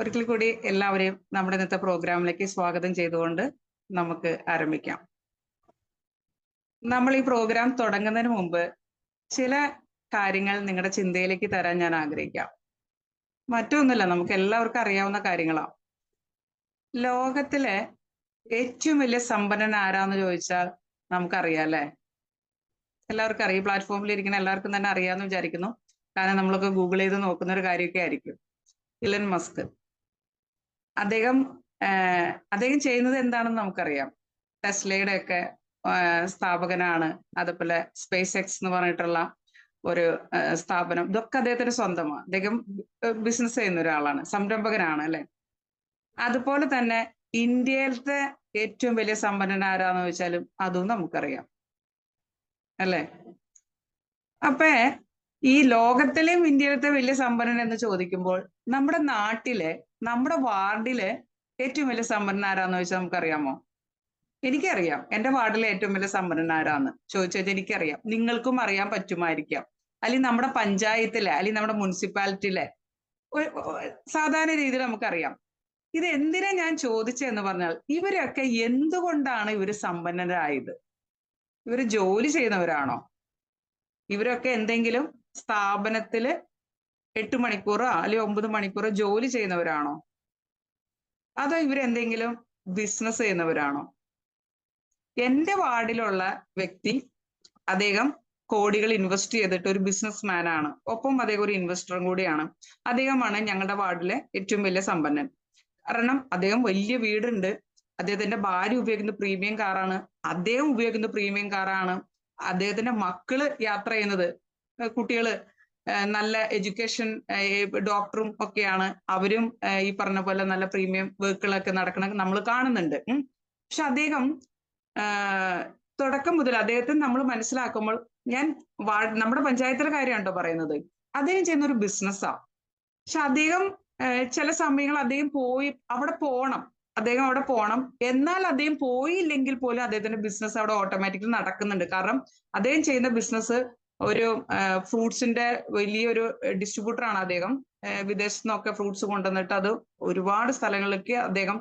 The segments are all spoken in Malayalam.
ഒരിക്കൽ കൂടി എല്ലാവരെയും നമ്മുടെ ഇന്നത്തെ പ്രോഗ്രാമിലേക്ക് സ്വാഗതം ചെയ്തുകൊണ്ട് നമുക്ക് ആരംഭിക്കാം. നമ്മൾ ഈ പ്രോഗ്രാം തുടങ്ങുന്നതിന് മുമ്പ് ചില കാര്യങ്ങൾ നിങ്ങളുടെ ചിന്തയിലേക്ക് തരാൻ ഞാൻ ആഗ്രഹിക്കാം. മറ്റൊന്നുമില്ല, നമുക്ക് എല്ലാവർക്കും അറിയാവുന്ന കാര്യങ്ങളാണ്. ലോകത്തിലെ ഏറ്റവും വലിയ സമ്പന്നൻ ആരാന്ന് ചോദിച്ചാൽ നമുക്കറിയാം അല്ലേ? എല്ലാവർക്കും അറിയാം. പ്ലാറ്റ്ഫോമിൽ ഇരിക്കുന്ന എല്ലാവർക്കും തന്നെ അറിയാമെന്ന് വിചാരിക്കുന്നു. കാരണം നമ്മളൊക്കെ ഗൂഗിൾ ചെയ്ത് നോക്കുന്ന ഒരു കാര്യമൊക്കെ ആയിരിക്കും. ഇലൻ മസ്ക്. അദ്ദേഹം ചെയ്യുന്നത് എന്താണെന്ന് നമുക്കറിയാം. ടെസ്ലയുടെ ഒക്കെ സ്ഥാപകനാണ്. അതുപോലെ സ്പേസ് എക്സ് എന്ന് പറഞ്ഞിട്ടുള്ള ഒരു സ്ഥാപനം, ഇതൊക്കെ അദ്ദേഹത്തിന് സ്വന്തമാണ്. അദ്ദേഹം ബിസിനസ് ചെയ്യുന്ന ഒരാളാണ്, സംരംഭകനാണ് അല്ലെ. അതുപോലെ തന്നെ ഇന്ത്യയിലത്തെ ഏറ്റവും വലിയ സമ്പന്നൻ ആരാന്ന് ചോദിച്ചാലും അതും നമുക്കറിയാം അല്ലെ. അപ്പൊ ഈ ലോകത്തിലെയും ഇന്ത്യയിലത്തെ വലിയ സമ്പന്നൻ എന്ന് ചോദിക്കുമ്പോൾ നമ്മുടെ നാട്ടിലെ, നമ്മുടെ വാർഡിലെ ഏറ്റവും വലിയ സമ്പന്നൻ ആരാന്ന് ചോദിച്ചാൽ നമുക്കറിയാമോ? എനിക്കറിയാം. എന്റെ വാർഡിലെ ഏറ്റവും വലിയ സമ്പന്നൻ ആരാന്ന് ചോദിച്ചാൽ എനിക്കറിയാം. നിങ്ങൾക്കും അറിയാൻ പറ്റുമായിരിക്കാം. അല്ലെങ്കിൽ നമ്മുടെ പഞ്ചായത്തിലെ, അല്ലെങ്കിൽ നമ്മുടെ മുനിസിപ്പാലിറ്റിയിലെ സാധാരണ രീതിയിൽ നമുക്കറിയാം. ഇത് എന്തിനാ ഞാൻ ചോദിച്ചതെന്ന് പറഞ്ഞാൽ, ഇവരൊക്കെ എന്തുകൊണ്ടാണ് ഇവര് സമ്പന്നരായത്? ഇവര് ജോലി ചെയ്യുന്നവരാണോ? ഇവരൊക്കെ എന്തെങ്കിലും സ്ഥാപനത്തില് 8 മണിക്കൂറോ അല്ലെങ്കിൽ 9 മണിക്കൂറോ ജോലി ചെയ്യുന്നവരാണോ? അതോ ഇവരെന്തെങ്കിലും ബിസിനസ് ചെയ്യുന്നവരാണോ? എന്റെ വാർഡിലുള്ള വ്യക്തി, അദ്ദേഹം കോടികൾ ഇൻവെസ്റ്റ് ചെയ്തിട്ട് ഒരു ബിസിനസ് മാൻ ആണ്. ഒപ്പം അദ്ദേഹം ഒരു ഇൻവെസ്റ്ററും കൂടിയാണ്. അദ്ദേഹമാണ് ഞങ്ങളുടെ വാർഡിലെ ഏറ്റവും വലിയ സമ്പന്നൻ. കാരണം അദ്ദേഹം വലിയ വീടുണ്ട്. അദ്ദേഹത്തിന്റെ ഭാര്യ ഉപയോഗിക്കുന്ന പ്രീമിയം കാറാണ്. അദ്ദേഹം ഉപയോഗിക്കുന്ന പ്രീമിയം കാറാണ്. അദ്ദേഹത്തിന്റെ മക്കള് യാത്ര ചെയ്യുന്നത്, കുട്ടികള് നല്ല എഡ്യൂക്കേഷൻ, ഡോക്ടറും ഒക്കെയാണ്. അവരും ഈ പറഞ്ഞ പോലെ നല്ല പ്രീമിയം വർക്കുകളൊക്കെ നടക്കണം നമ്മൾ കാണുന്നുണ്ട്. പക്ഷെ അദ്ദേഹം തുടക്കം മുതൽ അദ്ദേഹത്തെ നമ്മൾ മനസ്സിലാക്കുമ്പോൾ, ഞാൻ നമ്മുടെ പഞ്ചായത്തിലെ കാര്യമാണ് കേട്ടോ പറയുന്നത്, അദ്ദേഹം ചെയ്യുന്ന ഒരു ബിസിനസ്സാ. പക്ഷെ അദ്ദേഹം ചില സമയങ്ങൾ അദ്ദേഹം അവിടെ പോകണം. എന്നാൽ അദ്ദേഹം പോയില്ലെങ്കിൽ പോലും അദ്ദേഹത്തിന്റെ ബിസിനസ് അവിടെ ഓട്ടോമാറ്റിക്കലി നടക്കുന്നുണ്ട്. കാരണം അദ്ദേഹം ചെയ്യുന്ന ബിസിനസ് ഒരു ഫ്രൂട്ട്സിന്റെ വലിയൊരു ഡിസ്ട്രിബ്യൂട്ടർ ആണ് അദ്ദേഹം. വിദേശത്തു നിന്നൊക്കെ ഫ്രൂട്ട്സ് കൊണ്ടുവന്നിട്ട് അത് ഒരുപാട് സ്ഥലങ്ങളിലേക്ക് അദ്ദേഹം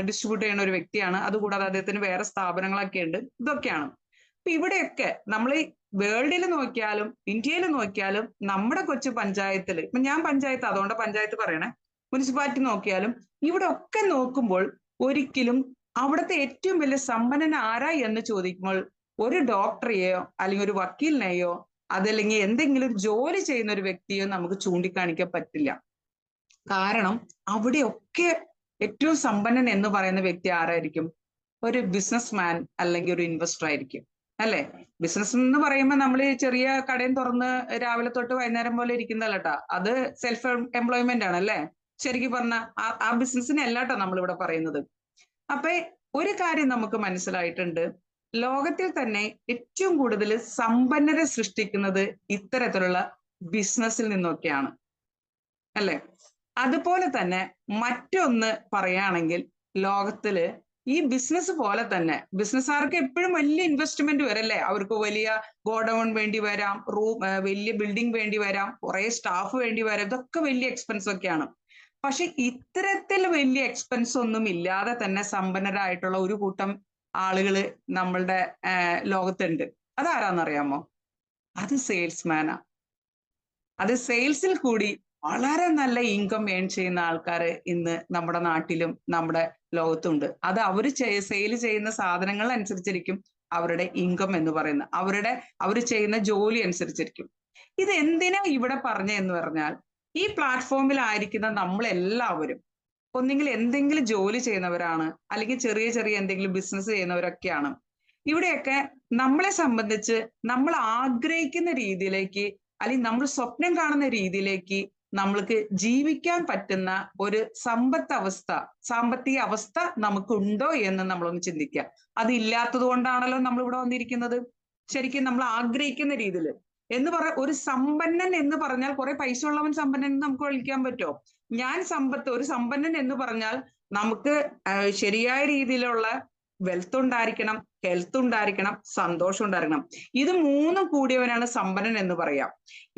ഡിസ്ട്രിബ്യൂട്ട് ചെയ്യുന്ന ഒരു വ്യക്തിയാണ്. അതുകൂടാതെ അദ്ദേഹത്തിന് വേറെ സ്ഥാപനങ്ങളൊക്കെ ഉണ്ട്. ഇതൊക്കെയാണ്. അപ്പൊ ഇവിടെയൊക്കെ നമ്മൾ വേൾഡിൽ നോക്കിയാലും ഇന്ത്യയിൽ നോക്കിയാലും നമ്മുടെ കൊച്ചു പഞ്ചായത്തിൽ, ഇപ്പൊ ഞാൻ പഞ്ചായത്ത്, അതുകൊണ്ട് പഞ്ചായത്ത് പറയണേ, മുനിസിപ്പാലിറ്റി നോക്കിയാലും ഇവിടെ ഒക്കെ നോക്കുമ്പോൾ ഒരിക്കലും അവിടുത്തെ ഏറ്റവും വലിയ സമ്പന്നൻ ആരാ എന്ന് ചോദിക്കുമ്പോൾ ഒരു ഡോക്ടറെയോ അല്ലെങ്കിൽ ഒരു വക്കീലിനെയോ അതല്ലെങ്കിൽ എന്തെങ്കിലും ജോലി ചെയ്യുന്ന ഒരു വ്യക്തിയോ നമുക്ക് ചൂണ്ടിക്കാണിക്കാൻ പറ്റില്ല. കാരണം അവിടെയൊക്കെ ഏറ്റവും സമ്പന്നൻ എന്ന് പറയുന്ന വ്യക്തി ആരായിരിക്കും? ഒരു ബിസിനസ് മാൻ അല്ലെങ്കിൽ ഒരു ഇൻവെസ്റ്റർ ആയിരിക്കും അല്ലെ. ബിസിനസ് എന്ന് പറയുമ്പോൾ നമ്മൾ ചെറിയ കടയും തുറന്ന് രാവിലെ തൊട്ട് വൈകുന്നേരം പോലെ ഇരിക്കുന്നതല്ല കേട്ടോ. അത് സെൽഫ് എംപ്ലോയ്മെന്റ് ആണ് അല്ലെ. ശരിക്കും പറഞ്ഞ ആ ബിസിനസ്സിനെ അല്ലാട്ടോ നമ്മൾ ഇവിടെ പറയുന്നത്. അപ്പൊ ഒരു കാര്യം നമുക്ക് മനസ്സിലായിട്ടുണ്ട്, ലോകത്തിൽ തന്നെ ഏറ്റവും കൂടുതൽ സമ്പന്നരെ സൃഷ്ടിക്കുന്നത് ഇത്തരത്തിലുള്ള ബിസിനസ്സിൽ നിന്നൊക്കെയാണ് അല്ലെ. അതുപോലെ തന്നെ മറ്റൊന്ന് പറയുകയാണെങ്കിൽ, ലോകത്തില് ഈ ബിസിനസ് പോലെ തന്നെ ബിസിനസ്സുകാർക്ക് എപ്പോഴും വലിയ ഇൻവെസ്റ്റ്മെന്റ് വരല്ലേ. അവർക്ക് വലിയ ഗോഡൌൺ വേണ്ടി വരാം, വലിയ ബിൽഡിംഗ് വേണ്ടി വരാം, കുറെ സ്റ്റാഫ് വേണ്ടി വരാം. ഇതൊക്കെ വലിയ എക്സ്പെൻസ് ഒക്കെയാണ്. പക്ഷെ ഇത്തരത്തിൽ വലിയ എക്സ്പെൻസ് ഒന്നും ഇല്ലാതെ തന്നെ സമ്പന്നരായിട്ടുള്ള ഒരു കൂട്ടം ആളുകള് നമ്മളുടെ ലോകത്തുണ്ട്. അതാരാന്നറിയാമോ? അത് സെയിൽസ്മാനാ. അത് സെയിൽസിൽ കൂടി വളരെ നല്ല ഇൻകം ഏൺ ചെയ്യുന്ന ആൾക്കാർ ഇന്ന് നമ്മുടെ നാട്ടിലും നമ്മുടെ ലോകത്തുണ്ട്. അത് അവർ സെയിൽ ചെയ്യുന്ന സാധനങ്ങൾ അനുസരിച്ചിരിക്കും അവരുടെ ഇൻകം എന്ന് പറയുന്നത്. അവർ ചെയ്യുന്ന ജോലി അനുസരിച്ചിരിക്കും. ഇത് എന്തിനാ ഇവിടെ പറഞ്ഞതെന്ന് പറഞ്ഞാൽ, ഈ പ്ലാറ്റ്ഫോമിലായിരിക്കുന്ന നമ്മളെല്ലാവരും ഒന്നെങ്കിൽ എന്തെങ്കിലും ജോലി ചെയ്യുന്നവരാണ്, അല്ലെങ്കിൽ ചെറിയ ചെറിയ എന്തെങ്കിലും ബിസിനസ് ചെയ്യുന്നവരൊക്കെയാണ്. ഇവിടെയൊക്കെ നമ്മളെ സംബന്ധിച്ച് നമ്മൾ ആഗ്രഹിക്കുന്ന രീതിയിലേക്ക്, അല്ലെങ്കിൽ നമ്മൾ സ്വപ്നം കാണുന്ന രീതിയിലേക്ക് നമ്മൾക്ക് ജീവിക്കാൻ പറ്റുന്ന ഒരു സാമ്പത്തിക അവസ്ഥ നമുക്കുണ്ടോ എന്ന് നമ്മളൊന്ന് ചിന്തിക്കുക. അത് ഇല്ലാത്തത് കൊണ്ടാണല്ലോ നമ്മൾ ഇവിടെ വന്നിരിക്കുന്നത്. ശരിക്കും നമ്മൾ ആഗ്രഹിക്കുന്ന രീതിയിൽ ഒരു സമ്പന്നൻ എന്ന് പറഞ്ഞാൽ, കുറെ പൈസ ഉള്ളവൻ സമ്പന്നൻ എന്ന് നമുക്ക് വിളിക്കാൻ പറ്റുമോ? ഒരു സമ്പന്നൻ എന്ന് പറഞ്ഞാൽ നമുക്ക് ശരിയായ രീതിയിലുള്ള വെൽത്ത് ഉണ്ടായിരിക്കണം, ഹെൽത്ത് ഉണ്ടായിരിക്കണം, സന്തോഷം ഉണ്ടായിരിക്കണം. ഇത് മൂന്നും കൂടിയവനാണ് സമ്പന്നൻ എന്ന് പറയാം.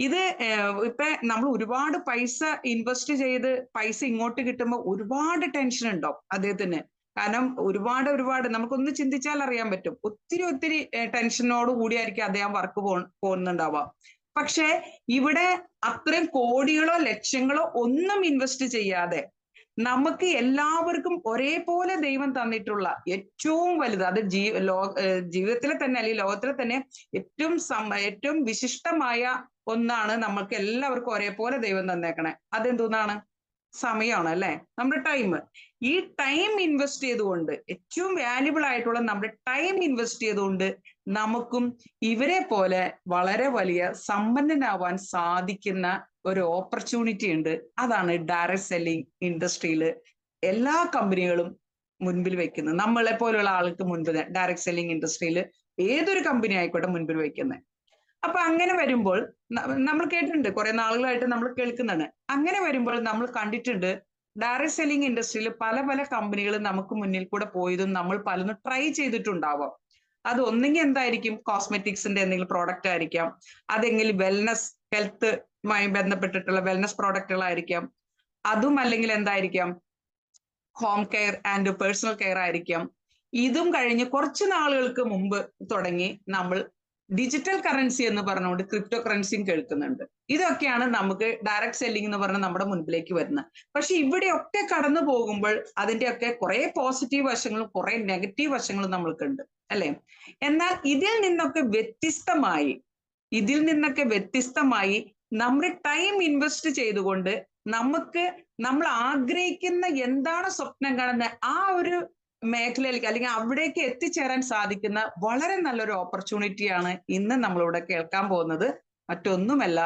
ഇത് ഇപ്പൊ നമ്മൾ ഒരുപാട് പൈസ ഇൻവെസ്റ്റ് ചെയ്ത് പൈസ ഇങ്ങോട്ട് കിട്ടുമ്പോൾ ഒരുപാട് ടെൻഷൻ ഉണ്ടാവും അദ്ദേഹത്തിന്. കാരണം ഒരുപാട് നമുക്കൊന്ന് ചിന്തിച്ചാൽ അറിയാൻ പറ്റും. ഒത്തിരി ടെൻഷനോട് കൂടിയായിരിക്കും അദ്ദേഹം വർക്ക് പോകുന്നുണ്ടാവുക. പക്ഷെ ഇവിടെ അത്രയും കോടികളോ ലക്ഷങ്ങളോ ഒന്നും ഇൻവെസ്റ്റ് ചെയ്യാതെ നമുക്ക് എല്ലാവർക്കും ഒരേപോലെ ദൈവം തന്നിട്ടുള്ള ഏറ്റവും വലുത്, അത് ജീവിതത്തിലെ തന്നെ അല്ലെങ്കിൽ ലോകത്തിലെ തന്നെ ഏറ്റവും വിശിഷ്ടമായ ഒന്നാണ് നമുക്ക് എല്ലാവർക്കും ഒരേപോലെ ദൈവം തന്നേക്കണേ. അതെന്തോന്നാണ്? സമയമാണ് അല്ലെ, നമ്മുടെ ടൈം. ഈ ടൈം ഇൻവെസ്റ്റ് ചെയ്തുകൊണ്ട്, ഏറ്റവും വാല്യുബിൾ ആയിട്ടുള്ള നമ്മുടെ ടൈം ഇൻവെസ്റ്റ് ചെയ്തുകൊണ്ട് നമുക്കും ഇവരെ പോലെ വളരെ വലിയ സമ്പന്നനാവാൻ സാധിക്കുന്ന ഒരു ഓപ്പർച്യൂണിറ്റി ഉണ്ട്. അതാണ് ഡയറക്റ്റ് സെല്ലിംഗ് ഇൻഡസ്ട്രിയിൽ എല്ലാ കമ്പനികളും മുൻപിൽ വെക്കുന്നത്. നമ്മളെ പോലുള്ള ആൾക്ക് മുൻപിൽ ഡയറക്റ്റ് സെല്ലിംഗ് ഇൻഡസ്ട്രിയിൽ ഏതൊരു കമ്പനി ആയിക്കോട്ടെ മുൻപിൽ വെക്കുന്നത്. അപ്പൊ അങ്ങനെ വരുമ്പോൾ നമ്മൾ കേട്ടിട്ടുണ്ട്, കുറെ നാളുകളായിട്ട് നമ്മൾ കേൾക്കുന്നതാണ്. അങ്ങനെ വരുമ്പോൾ നമ്മൾ കണ്ടിട്ടുണ്ട് ഡയറക്റ്റ് സെല്ലിംഗ് ഇൻഡസ്ട്രിയിൽ പല കമ്പനികളും നമുക്ക് മുന്നിൽ കൂടെ പോയതും നമ്മൾ പലതും ട്രൈ ചെയ്തിട്ടുണ്ടാവാം. അത് ഒന്നെങ്കിൽ എന്തായിരിക്കും, കോസ്മെറ്റിക്സിന്റെ എന്തെങ്കിലും പ്രോഡക്റ്റ് ആയിരിക്കാം, അതെങ്കിൽ വെൽനസ് ഹെൽത്തുമായി ബന്ധപ്പെട്ടിട്ടുള്ള വെൽനസ് പ്രോഡക്റ്റുകളായിരിക്കാം, അതും അല്ലെങ്കിൽ എന്തായിരിക്കാം, home care and personal care ആയിരിക്കാം. ഇതും കഴിഞ്ഞ് കുറച്ച് നാളുകൾക്ക് മുമ്പ് തുടങ്ങി നമ്മൾ ഡിജിറ്റൽ കറൻസി എന്ന് പറഞ്ഞുകൊണ്ട് ക്രിപ്റ്റോ കറൻസിയും കേൾക്കുന്നുണ്ട്. ഇതൊക്കെയാണ് നമുക്ക് ഡയറക്റ്റ് സെല്ലിംഗ് എന്ന് പറഞ്ഞ് നമ്മുടെ മുൻപിലേക്ക് വരുന്നത്. പക്ഷെ ഇവിടെയൊക്കെ കടന്നു പോകുമ്പോൾ അതിന്റെയൊക്കെ കുറെ പോസിറ്റീവ് വശങ്ങളും കുറെ നെഗറ്റീവ് വശങ്ങളും നമ്മൾക്കുണ്ട് അല്ലെ. എന്നാൽ ഇതിൽ നിന്നൊക്കെ വ്യത്യസ്തമായി നമ്മുടെ ടൈം ഇൻവെസ്റ്റ് ചെയ്തുകൊണ്ട് നമ്മൾ ആഗ്രഹിക്കുന്ന എന്താണ് സ്വപ്നം കാണുന്ന ആ ഒരു മേഖലയിലേക്ക് അല്ലെങ്കിൽ അവിടേക്ക് എത്തിച്ചേരാൻ സാധിക്കുന്ന വളരെ നല്ലൊരു ഓപ്പർച്യൂണിറ്റിയാണ് ഇന്ന് നമ്മളിവിടെ കേൾക്കാൻ പോകുന്നത്. മറ്റൊന്നുമല്ല,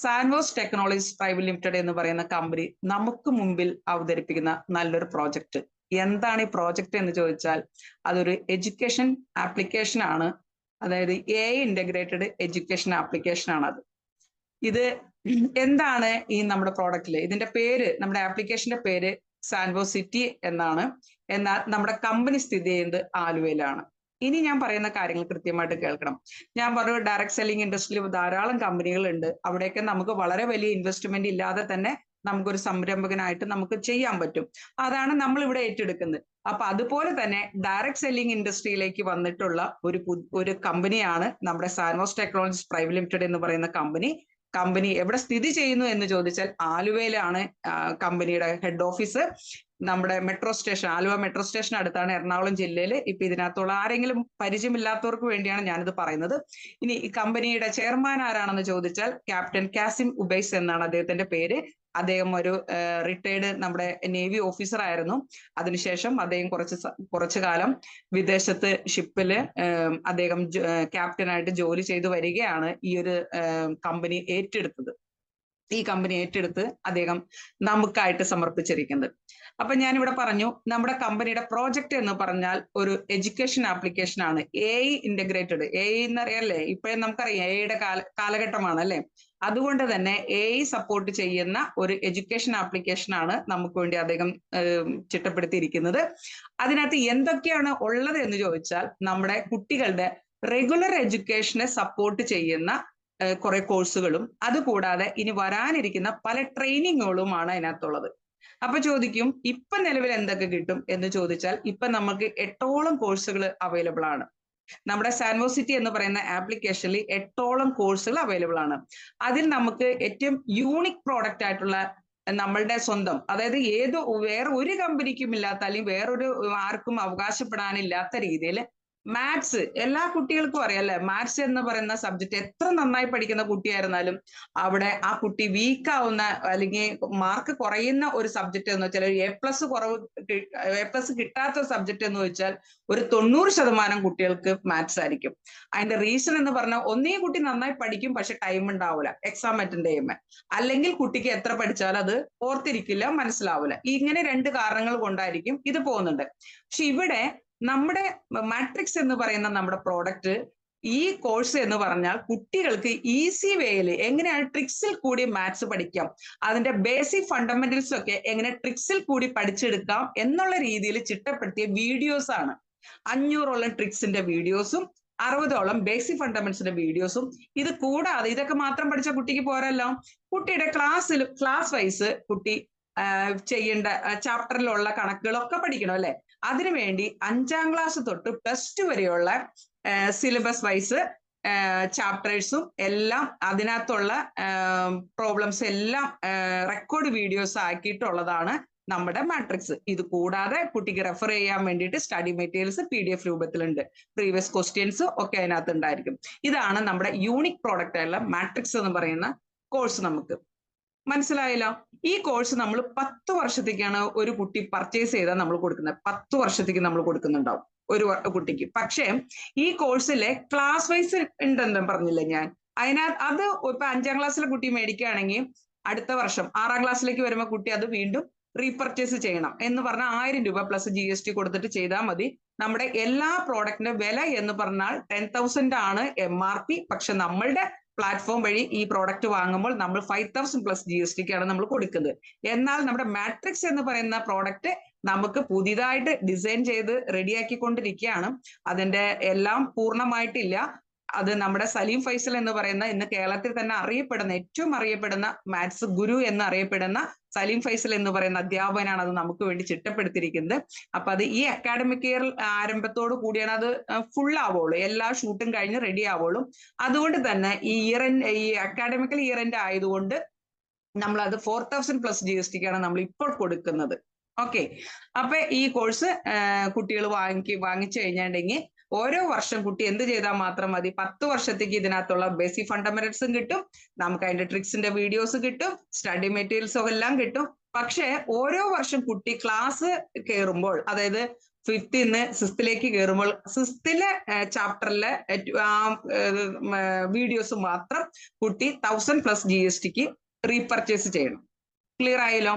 സാൻവോസ് ടെക്നോളജീസ് പ്രൈവറ്റ് ലിമിറ്റഡ് എന്ന് പറയുന്ന കമ്പനി നമുക്ക് മുമ്പിൽ അവതരിപ്പിക്കുന്ന നല്ലൊരു പ്രോജക്റ്റ്. എന്താണ് ഈ പ്രോജക്റ്റ് എന്ന് ചോദിച്ചാൽ അതൊരു എഡ്യൂക്കേഷൻ ആപ്ലിക്കേഷൻ ആണ്. അതായത് AI ഇന്റഗ്രേറ്റഡ് എഡ്യൂക്കേഷൻ ആപ്ലിക്കേഷൻ ആണ് അത്. ഇത് എന്താണ് ഈ നമ്മുടെ പ്രോഡക്റ്റില്? ഇതിന്റെ പേര്, നമ്മുടെ ആപ്ലിക്കേഷന്റെ പേര് സാൻവോസ് സിറ്റി എന്നാണ്. എന്നാൽ നമ്മുടെ കമ്പനി സ്ഥിതി ചെയ്യുന്നത് ആലുവയിലാണ്. ഇനി ഞാൻ പറയുന്ന കാര്യങ്ങൾ കൃത്യമായിട്ട് കേൾക്കണം. ഞാൻ പറഞ്ഞു ഡയറക്റ്റ് സെല്ലിംഗ് ഇൻഡസ്ട്രിയിൽ ധാരാളം കമ്പനികളുണ്ട്. അവിടെയൊക്കെ നമുക്ക് വളരെ വലിയ ഇൻവെസ്റ്റ്മെന്റ് ഇല്ലാതെ തന്നെ നമുക്കൊരു സംരംഭകനായിട്ട് നമുക്ക് ചെയ്യാൻ പറ്റും. അതാണ് നമ്മൾ ഇവിടെ ഏറ്റെടുക്കുന്നത്. അപ്പൊ അതുപോലെ തന്നെ ഡയറക്റ്റ് സെല്ലിംഗ് ഇൻഡസ്ട്രിയിലേക്ക് വന്നിട്ടുള്ള ഒരു കമ്പനിയാണ് നമ്മുടെ സാൻവോസ് ടെക്നോളജീസ് പ്രൈവറ്റ് ലിമിറ്റഡ് എന്ന് പറയുന്ന കമ്പനി എവിടെ സ്ഥിതി ചെയ്യുന്നു എന്ന് ചോദിച്ചാൽ ആലുവയിലാണ് കമ്പനിയുടെ ഹെഡ് ഓഫീസ്. നമ്മുടെ metro station, Aluva metro station അടുത്താണ്, എറണാകുളം ജില്ലയിൽ. ഇപ്പൊ ഇതിനകത്തുള്ള ആരെങ്കിലും പരിചയമില്ലാത്തവർക്ക് വേണ്ടിയാണ് ഞാനിത് പറയുന്നത്. ഇനി ഈ കമ്പനിയുടെ ചെയർമാൻ ആരാണെന്ന് ചോദിച്ചാൽ ക്യാപ്റ്റൻ കാസിം ഉബൈസ് എന്നാണ് അദ്ദേഹത്തിന്റെ പേര്. അദ്ദേഹം ഒരു റിട്ടയർഡ് നമ്മുടെ നേവി ഓഫീസർ ആയിരുന്നു. അതിനുശേഷം അദ്ദേഹം കുറച്ചു കാലം വിദേശത്ത് ഷിപ്പില് അദ്ദേഹം ക്യാപ്റ്റനായിട്ട് ജോലി ചെയ്തു വരികയാണ് ഈ ഒരു കമ്പനി ഏറ്റെടുത്തത്. ഈ കമ്പനി ഏറ്റെടുത്ത് അദ്ദേഹം നമുക്കായിട്ട് സമർപ്പിച്ചിരിക്കുന്നത്. അപ്പൊ ഞാനിവിടെ പറഞ്ഞു, നമ്മുടെ കമ്പനിയുടെ പ്രോജക്റ്റ് എന്ന് പറഞ്ഞാൽ ഒരു എഡ്യൂക്കേഷൻ ആപ്ലിക്കേഷൻ ആണ്. AI integrated. AI എന്നറിയാല്ലേ, ഇപ്പോഴും നമുക്കറിയാം AI കാലഘട്ടമാണ് അല്ലെ. അതുകൊണ്ട് തന്നെ AI സപ്പോർട്ട് ചെയ്യുന്ന ഒരു എഡ്യൂക്കേഷൻ ആപ്ലിക്കേഷൻ ആണ് നമുക്ക് വേണ്ടി അദ്ദേഹം ചിട്ടപ്പെടുത്തിയിരിക്കുന്നത്. അതിനകത്ത് എന്തൊക്കെയാണ് ഉള്ളത് എന്ന് ചോദിച്ചാൽ നമ്മുടെ കുട്ടികളുടെ റെഗുലർ എഡ്യൂക്കേഷനെ സപ്പോർട്ട് ചെയ്യുന്ന കുറെ കോഴ്സുകളും അതുകൂടാതെ ഇനി വരാനിരിക്കുന്ന പല ട്രെയിനിങ്ങുകളുമാണ് അതിനകത്തുള്ളത്. അപ്പൊ ചോദിക്കും, ഇപ്പൊ നിലവിൽ എന്തൊക്കെ കിട്ടും എന്ന് ചോദിച്ചാൽ ഇപ്പൊ നമുക്ക് 8ഓളം കോഴ്സുകൾ അവൈലബിൾ ആണ്. നമ്മുടെ സാൻവോസ് സിറ്റി എന്ന് പറയുന്ന ആപ്ലിക്കേഷനിൽ 8ഓളം കോഴ്സുകൾ അവൈലബിൾ ആണ്. അതിൽ നമുക്ക് ഏറ്റവും യൂണിക് പ്രോഡക്റ്റ് ആയിട്ടുള്ള നമ്മളുടെ സ്വന്തം, അതായത് വേറെ ഒരു കമ്പനിക്കും ഇല്ലാത്ത അല്ലെങ്കിൽ വേറൊരു ആർക്കും അവകാശപ്പെടാനില്ലാത്ത രീതിയിൽ മാത്സ് എല്ലാ കുട്ടികൾക്കും അറിയാം. മാത്സ് എന്ന് പറയുന്ന സബ്ജക്ട് എത്ര നന്നായി പഠിക്കുന്ന കുട്ടിയായിരുന്നാലും അവിടെ ആ കുട്ടി വീക്ക് ആവുന്ന അല്ലെങ്കിൽ മാർക്ക് കുറയുന്ന ഒരു സബ്ജക്ട് എന്ന് വെച്ചാൽ A+ കിട്ടാത്ത ഒരു സബ്ജക്ട് എന്ന് വെച്ചാൽ ഒരു 90% കുട്ടികൾക്ക് മാത്സ് ആയിരിക്കും. അതിന്റെ റീസൺ എന്ന് പറഞ്ഞാൽ ഒന്നേ കുട്ടി നന്നായി പഠിക്കും, പക്ഷെ ടൈം ഉണ്ടാവില്ല എക്സാം അറ്റൻഡ് ചെയ്യുമ്പോൾ, അല്ലെങ്കിൽ കുട്ടിക്ക് എത്ര പഠിച്ചാലും അത് ഓർത്തിരിക്കില്ല, മനസ്സിലാവില്ല. ഇങ്ങനെ 2 കാരണങ്ങൾ കൊണ്ടായിരിക്കും ഇത് പോകുന്നുണ്ട്. പക്ഷെ ഇവിടെ നമ്മുടെ മാട്രിക്സ് എന്ന് പറയുന്ന നമ്മുടെ പ്രോഡക്റ്റ്, ഈ കോഴ്സ് എന്ന് പറഞ്ഞാൽ കുട്ടികൾക്ക് ഈസി വേയിൽ എങ്ങനെയാണ് ട്രിക്സിൽ കൂടി മാത്സ് പഠിക്കാം, അതിന്റെ ബേസിക് ഫണ്ടമെന്റൽസ് ഒക്കെ എങ്ങനെ ട്രിക്സിൽ കൂടി പഠിച്ചെടുക്കാം എന്നുള്ള രീതിയിൽ ചിട്ടപ്പെടുത്തിയ വീഡിയോസ് ആണ്. 500ഓളം ട്രിക്സിന്റെ വീഡിയോസും 60ഓളം ബേസിക് ഫണ്ടമെന്റ്സിന്റെ വീഡിയോസും. ഇത് കൂടാതെ ഇതൊക്കെ മാത്രം പഠിച്ച കുട്ടിക്ക് പോരല്ലോ, കുട്ടിയുടെ ക്ലാസ് വൈസ് കുട്ടി ചെയ്യേണ്ട ചാപ്റ്ററിലുള്ള കണക്കുകളൊക്കെ പഠിക്കണം അല്ലെ. അതിനുവേണ്ടി 5ാം ക്ലാസ് തൊട്ട് +2 വരെയുള്ള സിലബസ് വൈസ് ചാപ്റ്റേഴ്സും എല്ലാം അതിനകത്തുള്ള പ്രോബ്ലംസ് എല്ലാം റെക്കോർഡ് വീഡിയോസ് ആക്കിയിട്ടുള്ളതാണ് നമ്മുടെ മാട്രിക്സ്. ഇത് കൂടാതെ കുട്ടിക്ക് റെഫർ ചെയ്യാൻ വേണ്ടിയിട്ട് സ്റ്റഡി മെറ്റീരിയൽസ് PDF രൂപത്തിലുണ്ട്. പ്രീവിയസ് ക്വസ്റ്റ്യൻസ് ഒക്കെ അതിനകത്ത് ഉണ്ടായിരിക്കും. ഇതാണ് നമ്മുടെ യൂണിക് പ്രോഡക്റ്റ് ആയുള്ള മാട്രിക്സ് എന്ന് പറയുന്ന കോഴ്സ്. നമുക്ക് മനസ്സിലായല്ലോ. ഈ കോഴ്സ് നമ്മൾ 10 വർഷത്തേക്കാണ് ഒരു കുട്ടി പർച്ചേസ് ചെയ്താൽ നമ്മൾ കൊടുക്കുന്നത്. 10 വർഷത്തേക്ക് നമ്മൾ കൊടുക്കുന്നുണ്ടാവും ഒരു കുട്ടിക്ക്. പക്ഷേ ഈ കോഴ്സിലെ ക്ലാസ് വൈസ് ഉണ്ടെന്ന് പറഞ്ഞില്ലേ ഞാൻ, അത് ഇപ്പൊ 5ാം ക്ലാസ്സിലെ കുട്ടി മേടിക്കുകയാണെങ്കിൽ അടുത്ത വർഷം 6ാം ക്ലാസ്സിലേക്ക് വരുമ്പോൾ കുട്ടി അത് വീണ്ടും റീപർച്ചേസ് ചെയ്യണം എന്ന് പറഞ്ഞാൽ 1000 രൂപ പ്ലസ് GST കൊടുത്തിട്ട് ചെയ്താൽ മതി. നമ്മുടെ എല്ലാ പ്രോഡക്റ്റിന്റെ വില എന്ന് പറഞ്ഞാൽ 10,000 ആണ് MRP. പക്ഷെ നമ്മളുടെ പ്ലാറ്റ്ഫോം വഴി ഈ പ്രോഡക്റ്റ് വാങ്ങുമ്പോൾ നമ്മൾ 5,000 പ്ലസ് GSTക്കാണ് നമ്മൾ കൊടുക്കുന്നത്. എന്നാൽ നമ്മുടെ മാട്രിക്സ് എന്ന് പറയുന്ന പ്രോഡക്റ്റ് നമുക്ക് പുതിയതായിട്ട് ഡിസൈൻ ചെയ്ത് റെഡിയാക്കിക്കൊണ്ടിരിക്കുകയാണ്. അതിന്റെ എല്ലാം പൂർണ്ണമായിട്ടില്ല. അത് നമ്മുടെ സലീം ഫൈസൽ എന്ന് പറയുന്ന ഇന്ന് കേരളത്തിൽ തന്നെ അറിയപ്പെടുന്ന ഏറ്റവും അറിയപ്പെടുന്ന മാത്സ് ഗുരു എന്ന് അറിയപ്പെടുന്ന സലീം ഫൈസൽ എന്ന് പറയുന്ന അധ്യാപകനാണ് അത് നമുക്ക് വേണ്ടി ചിട്ടപ്പെടുത്തിയിരിക്കുന്നത്. അപ്പൊ അത് ഈ അക്കാഡമിക് ഇയർ ആരംഭത്തോടു കൂടിയാണ് അത് ഫുൾ ആവുള്ളൂ, എല്ലാ ഷൂട്ടും കഴിഞ്ഞ് റെഡി ആവുള്ളൂ. അതുകൊണ്ട് തന്നെ ഈ അക്കാഡമിക്കൽ ഇയർ എൻഡ് ആയതുകൊണ്ട് നമ്മൾ അത് 4,000 പ്ലസ് GSTക്കാണ് നമ്മൾ ഇപ്പോൾ കൊടുക്കുന്നത്. ഓക്കെ, അപ്പൊ ഈ കോഴ്സ് കുട്ടികൾ വാങ്ങിച്ചു കഴിഞ്ഞിട്ടുണ്ടെങ്കിൽ ഓരോ വർഷം കുട്ടി എന്ത് ചെയ്താൽ മാത്രം മതി, 10 വർഷത്തേക്ക് ഇതിനകത്തുള്ള ബേസിക് ഫണ്ടമെന്റൽസും കിട്ടും, നമുക്ക് അതിന്റെ ട്രിക്സിന്റെ വീഡിയോസ് കിട്ടും, സ്റ്റഡി മെറ്റീരിയൽസും എല്ലാം കിട്ടും. പക്ഷെ ഓരോ വർഷം കുട്ടി ക്ലാസ് കയറുമ്പോൾ, അതായത് 5th നിന്ന് 6th കയറുമ്പോൾ 6th ചാപ്റ്ററിലെ വീഡിയോസ് മാത്രം കുട്ടി 1000 പ്ലസ് GSTക്ക് റീപർച്ചേസ് ചെയ്യണം. ക്ലിയർ ആയല്ലോ.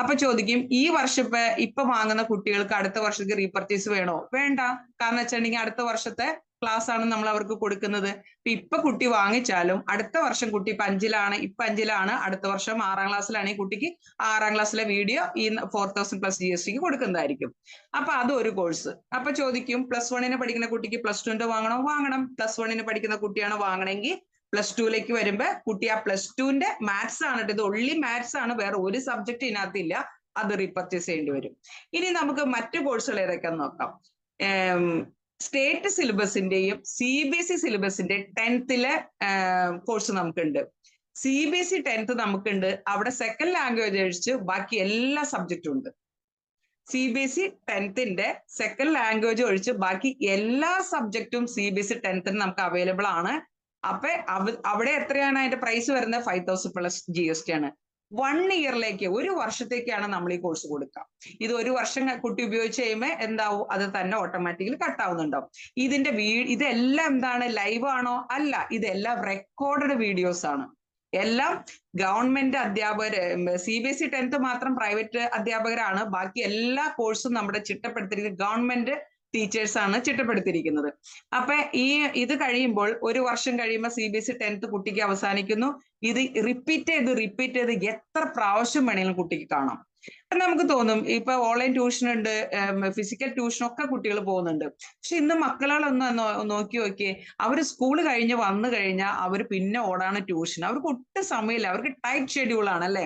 അപ്പൊ ചോദിക്കും, ഈ വർഷം ഇപ്പൊ വാങ്ങുന്ന കുട്ടികൾക്ക് അടുത്ത വർഷത്തേക്ക് റീപർച്ചേസ് വേണോ? വേണ്ട. കാരണം വെച്ചിട്ടുണ്ടെങ്കിൽ അടുത്ത വർഷത്തെ ക്ലാസ് ആണ് നമ്മൾ അവർക്ക് കൊടുക്കുന്നത്. ഇപ്പൊ കുട്ടി വാങ്ങിച്ചാലും അടുത്ത വർഷം കുട്ടി ഇപ്പൊ 5ലാണ്, അടുത്ത വർഷം 6ാം ക്ലാസ്സിലാണെങ്കിൽ കുട്ടിക്ക് 6ാം ക്ലാസ്സിലെ വീഡിയോ ഈ 4,000 പ്ലസ് GSTക്ക് കൊടുക്കുന്നതായിരിക്കും. അപ്പൊ അതൊരു കോഴ്സ്. അപ്പൊ ചോദിക്കും, +1 പഠിക്കുന്ന കുട്ടിക്ക് +2 വാങ്ങണോ? വാങ്ങണം. +1 പഠിക്കുന്ന കുട്ടിയാണ് വാങ്ങണമെങ്കിൽ +2 വരുമ്പോ കുട്ടി ആ +2 മാത്സ് ആണ്, ഇത് ഒൺലി മാത്സ് ആണ്, വേറെ ഒരു സബ്ജക്ട് ഇതിനകത്തില്ല, അത് റീപർച്ചേസ് ചെയ്യേണ്ടി വരും. ഇനി നമുക്ക് മറ്റു കോഴ്സുകൾ ഏതൊക്കെയാന്ന് നോക്കാം. സ്റ്റേറ്റ് സിലബസിന്റെയും CBSE സിലബസിന്റെ 10th കോഴ്സ് നമുക്കുണ്ട്. CBSE 10th നമുക്കുണ്ട്. അവിടെ സെക്കൻഡ് ലാംഗ്വേജ് ഒഴിച്ച് ബാക്കി എല്ലാ സബ്ജക്റ്റും ഉണ്ട്. CBSE 10th സെക്കൻഡ് ലാംഗ്വേജ് ഒഴിച്ച് ബാക്കി എല്ലാ സബ്ജക്റ്റും CBSE 10th നമുക്ക് അവൈലബിൾ ആണ്. അപ്പൊ അവിടെ എത്രയാണ് അതിന്റെ പ്രൈസ് വരുന്നത്? 5,000 പ്ലസ് GST ആണ്. 1 ഇയറിലേക്ക്, ഒരു വർഷത്തേക്കാണ് നമ്മൾ ഈ കോഴ്സ് കൊടുക്കുക. ഇത് ഒരു വർഷം കുട്ടി ഉപയോഗിച്ച് കഴിയുമ്പോൾ എന്താവും? അത് തന്നെ ഓട്ടോമാറ്റിക്കലി കട്ടാവുന്നുണ്ടാവും. ഇതെല്ലാം എന്താണ്? ലൈവ് ആണോ? അല്ല, ഇതെല്ലാം റെക്കോർഡഡ് വീഡിയോസ് ആണ്. എല്ലാം ഗവൺമെന്റ് അധ്യാപകർ. CBSE 10th മാത്രം പ്രൈവറ്റ് അധ്യാപകരാണ്. ബാക്കി എല്ലാ കോഴ്സും നമ്മുടെ ചിട്ടപ്പെടുത്തിയിരിക്കുന്നത് ഗവൺമെന്റ് ടീച്ചേഴ്സ് ആണ് ചിട്ടപ്പെടുത്തിയിരിക്കുന്നത്. അപ്പൊ ഇത് കഴിയുമ്പോൾ, ഒരു വർഷം കഴിയുമ്പോൾ CBSE 10th കുട്ടിക്ക് അവസാനിക്കുന്നു. ഇത് റിപ്പീറ്റ് ചെയ്ത് എത്ര പ്രാവശ്യം വേണമെങ്കിലും കുട്ടിക്ക് കാണാം. നമുക്ക് തോന്നും ഇപ്പൊ ഓൺലൈൻ ട്യൂഷൻ ഉണ്ട്, ഫിസിക്കൽ ട്യൂഷൻ ഒക്കെ കുട്ടികൾ പോകുന്നുണ്ട്. പക്ഷെ ഇന്ന് മക്കളൊന്ന് നോക്കിയേ, അവര് സ്കൂൾ കഴിഞ്ഞ് വന്നു കഴിഞ്ഞാൽ അവർ പിന്നെ ഓടാണ് ട്യൂഷൻ. അവർക്ക് ഒട്ടും സമയമില്ല, അവർക്ക് ടൈറ്റ് ഷെഡ്യൂൾ ആണ് അല്ലെ.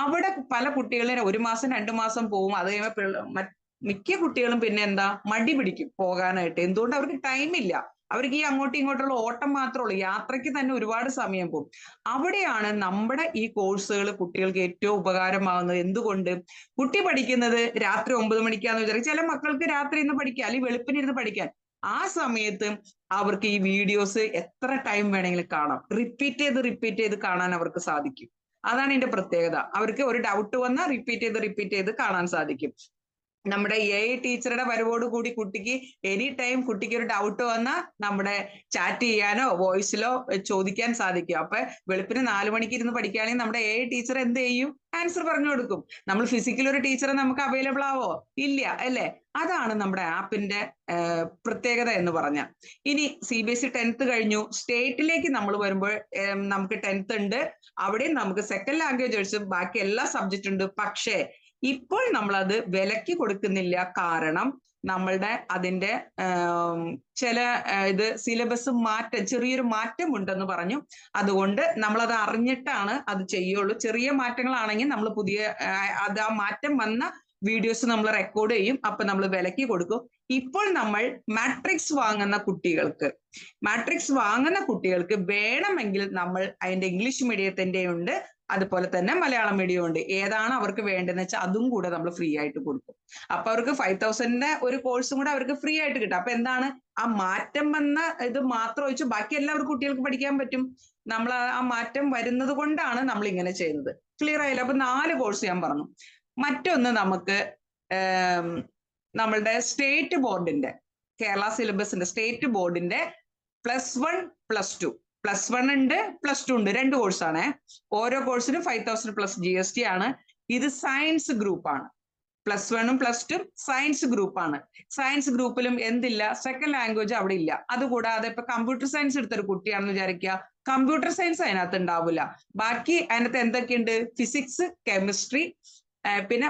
അവിടെ പല കുട്ടികളും 1 മാസം 2 മാസം പോകും. അത് കഴിയുമ്പോൾ മിക്ക കുട്ടികളും പിന്നെ എന്താ, മടി പിടിക്കും പോകാനായിട്ട്. എന്തുകൊണ്ട്? അവർക്ക് ടൈമില്ല. അവർക്ക് ഈ അങ്ങോട്ടും ഇങ്ങോട്ടുള്ള ഓട്ടം മാത്രമേ ഉള്ളൂ. യാത്രയ്ക്ക് തന്നെ ഒരുപാട് സമയം പോകും. അവിടെയാണ് നമ്മുടെ ഈ കോഴ്സുകൾ കുട്ടികൾക്ക് ഏറ്റവും ഉപകാരമാകുന്നത്. എന്തുകൊണ്ട്? കുട്ടി പഠിക്കുന്നത് രാത്രി 9 മണിക്കാന്ന് വിചാരിക്കും. ചില മക്കൾക്ക് രാത്രി ഇരുന്ന് പഠിക്കാം, അല്ലെങ്കിൽ വെളുപ്പിനിരുന്ന് പഠിക്കാൻ. ആ സമയത്ത് അവർക്ക് ഈ വീഡിയോസ് എത്ര ടൈം വേണമെങ്കിലും കാണാം. റിപ്പീറ്റ് ചെയ്ത് കാണാൻ അവർക്ക് സാധിക്കും. അതാണ് ഇതിന്റെ പ്രത്യേകത. അവർക്ക് ഒരു ഡൗട്ട് വന്നാൽ റിപ്പീറ്റ് ചെയ്ത് കാണാൻ സാധിക്കും. നമ്മുടെ AI ടീച്ചറുടെ വരവോടുകൂടി കുട്ടിക്ക് എനി ടൈം കുട്ടിക്ക് ഒരു ഡൗട്ട് വന്നാൽ നമ്മുടെ ചാറ്റ് ചെയ്യാനോ വോയിസിലോ ചോദിക്കാൻ സാധിക്കും. അപ്പൊ വെളുപ്പിന് 4 മണിക്ക് ഇരുന്ന് പഠിക്കുകയാണെങ്കിൽ നമ്മുടെ AI ടീച്ചർ എന്ത് ചെയ്യും? ആൻസർ പറഞ്ഞു കൊടുക്കും. നമ്മൾ ഫിസിക്കൽ ഒരു ടീച്ചറെ നമുക്ക് അവൈലബിൾ ആവോ? ഇല്ല അല്ലെ. അതാണ് നമ്മുടെ ആപ്പിന്റെ പ്രത്യേകത എന്ന് പറഞ്ഞാൽ. ഇനി CBSE 10th കഴിഞ്ഞു, സ്റ്റേറ്റിലേക്ക് നമ്മൾ വരുമ്പോൾ നമുക്ക് 10th ഉണ്ട്. അവിടെയും നമുക്ക് സെക്കൻഡ് ലാംഗ്വേജ് ഒഴിച്ച് ബാക്കി എല്ലാ സബ്ജക്റ്റ് ഉണ്ട്. പക്ഷേ ഇപ്പോൾ നമ്മളത് വിലക്ക് കൊടുക്കുന്നില്ല. കാരണം നമ്മളുടെ അതിന്റെ ചില ഇത് സിലബസ് ചെറിയൊരു മാറ്റം ഉണ്ടെന്ന് പറഞ്ഞു. അതുകൊണ്ട് നമ്മളത് അറിഞ്ഞിട്ടാണ് അത് ചെയ്യുള്ളൂ. ചെറിയ മാറ്റങ്ങളാണെങ്കിൽ നമ്മൾ അത് ആ മാറ്റം വന്ന വീഡിയോസ് നമ്മൾ റെക്കോർഡ് ചെയ്യും. അപ്പൊ നമ്മൾ വിലക്ക് കൊടുക്കും. ഇപ്പോൾ നമ്മൾ മാട്രിക്സ് വാങ്ങുന്ന കുട്ടികൾക്ക് വേണമെങ്കിൽ നമ്മൾ അതിന്റെ ഇംഗ്ലീഷ് മീഡിയത്തിന്റെ ഉണ്ട്, അതുപോലെ തന്നെ മലയാളം മീഡിയം ഉണ്ട്. ഏതാണ് അവർക്ക് വേണ്ടതെന്ന് വെച്ചാൽ അതും കൂടെ നമ്മൾ ഫ്രീ ആയിട്ട് കൊടുക്കും. അപ്പൊ അവർക്ക് 5000 ഒരു കോഴ്സും കൂടെ അവർക്ക് ഫ്രീ ആയിട്ട് കിട്ടും. അപ്പൊ എന്താണ്, ആ മാറ്റം വന്ന ഇത് മാത്രം ഒഴിച്ച് ബാക്കി എല്ലാവർക്കും കുട്ടികൾക്ക് പഠിക്കാൻ പറ്റും. നമ്മൾ ആ മാറ്റം വരുന്നത് കൊണ്ടാണ് നമ്മൾ ഇങ്ങനെ ചെയ്യുന്നത്. ക്ലിയർ ആയില്ല? അപ്പൊ 4 കോഴ്സ് ഞാൻ പറഞ്ഞു. മറ്റൊന്ന് നമുക്ക് നമ്മളുടെ സ്റ്റേറ്റ് ബോർഡിന്റെ, കേരള സിലബസിന്റെ സ്റ്റേറ്റ് ബോർഡിന്റെ +1 +2, +1 ഉണ്ട് +2 ഉണ്ട്, 2 കോഴ്സാണ്. ഓരോ കോഴ്സിനും 5000 പ്ലസ് GST ആണ്. ഇത് സയൻസ് ഗ്രൂപ്പാണ്. +1ഉം +2 സയൻസ് ഗ്രൂപ്പാണ്. സയൻസ് ഗ്രൂപ്പിലും എന്തില്ല, സെക്കൻഡ് ലാംഗ്വേജ് അവിടെ ഇല്ല. അതുകൂടാതെ ഇപ്പൊ കമ്പ്യൂട്ടർ സയൻസ് എടുത്തൊരു കുട്ടിയാണെന്ന് വിചാരിക്കുക, കമ്പ്യൂട്ടർ സയൻസ് അതിനകത്ത് ഉണ്ടാവില്ല. ബാക്കി അതിനകത്ത് എന്തൊക്കെയുണ്ട്, ഫിസിക്സ്, കെമിസ്ട്രി, പിന്നെ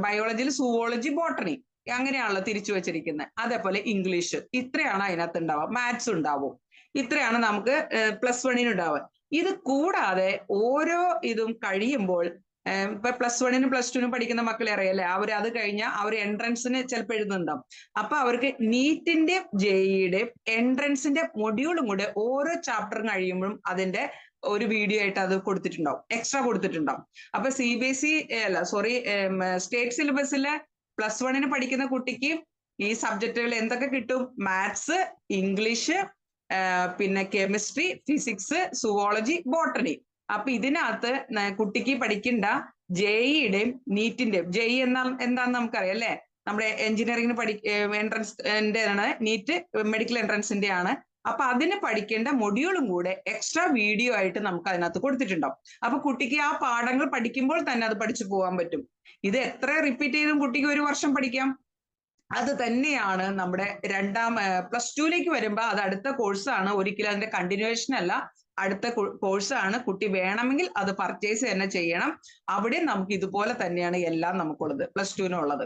ബയോളജിയിൽ സുവോളജി, ബോട്ടണി, അങ്ങനെയാണല്ലോ തിരിച്ചു വെച്ചിരിക്കുന്നത്. അതേപോലെ ഇംഗ്ലീഷ്, ഇത്രയാണ് അതിനകത്ത് ഉണ്ടാവുക. മാത്സ് ഉണ്ടാവും. ഇത്രയാണ് നമുക്ക് +1 ഉണ്ടാവുക. ഇത് കൂടാതെ ഓരോ ഇതും കഴിയുമ്പോൾ ഇപ്പൊ +1 +2 പഠിക്കുന്ന മക്കളെ അറിയാലേ, അത് കഴിഞ്ഞാൽ അവർ എൻട്രൻസിന് ചിലപ്പോൾ എഴുതുന്നുണ്ടാവും. അപ്പൊ അവർക്ക് നീറ്റിന്റെയും JEE-യുടെയും എൻട്രൻസിന്റെ മൊഡ്യൂളും കൂടെ ഓരോ ചാപ്റ്ററും കഴിയുമ്പോഴും അതിന്റെ ഒരു വീഡിയോ ആയിട്ട് അത് കൊടുത്തിട്ടുണ്ടാവും, എക്സ്ട്രാ കൊടുത്തിട്ടുണ്ടാവും. അപ്പൊ സ്റ്റേറ്റ് സിലബസിലെ +1 പഠിക്കുന്ന കുട്ടിക്ക് ഈ സബ്ജക്റ്റുകൾ എന്തൊക്കെ കിട്ടും, മാത്സ്, ഇംഗ്ലീഷ്, പിന്നെ കെമിസ്ട്രി, ഫിസിക്സ്, സുവോളജി, ബോട്ടണി. അപ്പൊ ഇതിനകത്ത് കുട്ടിക്ക് പഠിക്കേണ്ട JEE-യുടെയും നീറ്റിന്റെയും, JEE എന്താണെന്ന് നമുക്കറിയാം അല്ലെ, നമ്മുടെ എഞ്ചിനീയറിംഗിന് എൻട്രൻസിന്റെ ആണ്, നീറ്റ് മെഡിക്കൽ എൻട്രൻസിന്റെ ആണ്. അപ്പൊ അതിന് പഠിക്കേണ്ട മൊഡ്യൂളും കൂടെ എക്സ്ട്രാ വീഡിയോ ആയിട്ട് നമുക്ക് അതിനകത്ത് കൊടുത്തിട്ടുണ്ടാവും. അപ്പൊ കുട്ടിക്ക് ആ പാഠങ്ങൾ പഠിക്കുമ്പോൾ തന്നെ അത് പഠിച്ചു പോകാൻ പറ്റും. ഇത് എത്ര റിപ്പീറ്റ് ചെയ്തും കുട്ടിക്ക് 1 വർഷം പഠിക്കാം. അത് തന്നെയാണ് നമ്മുടെ +2ലേക്ക് വരുമ്പോൾ അത് അടുത്ത കോഴ്സാണ്. ഒരിക്കലും അതിന്റെ കണ്ടിന്യൂവേഷൻ അല്ല, അടുത്ത കോഴ്സാണ്. കുട്ടി വേണമെങ്കിൽ അത് പർച്ചേസ് തന്നെ ചെയ്യണം. അവിടെ നമുക്ക് ഇതുപോലെ തന്നെയാണ് എല്ലാം നമുക്കുള്ളത്, +2-നുള്ളത്.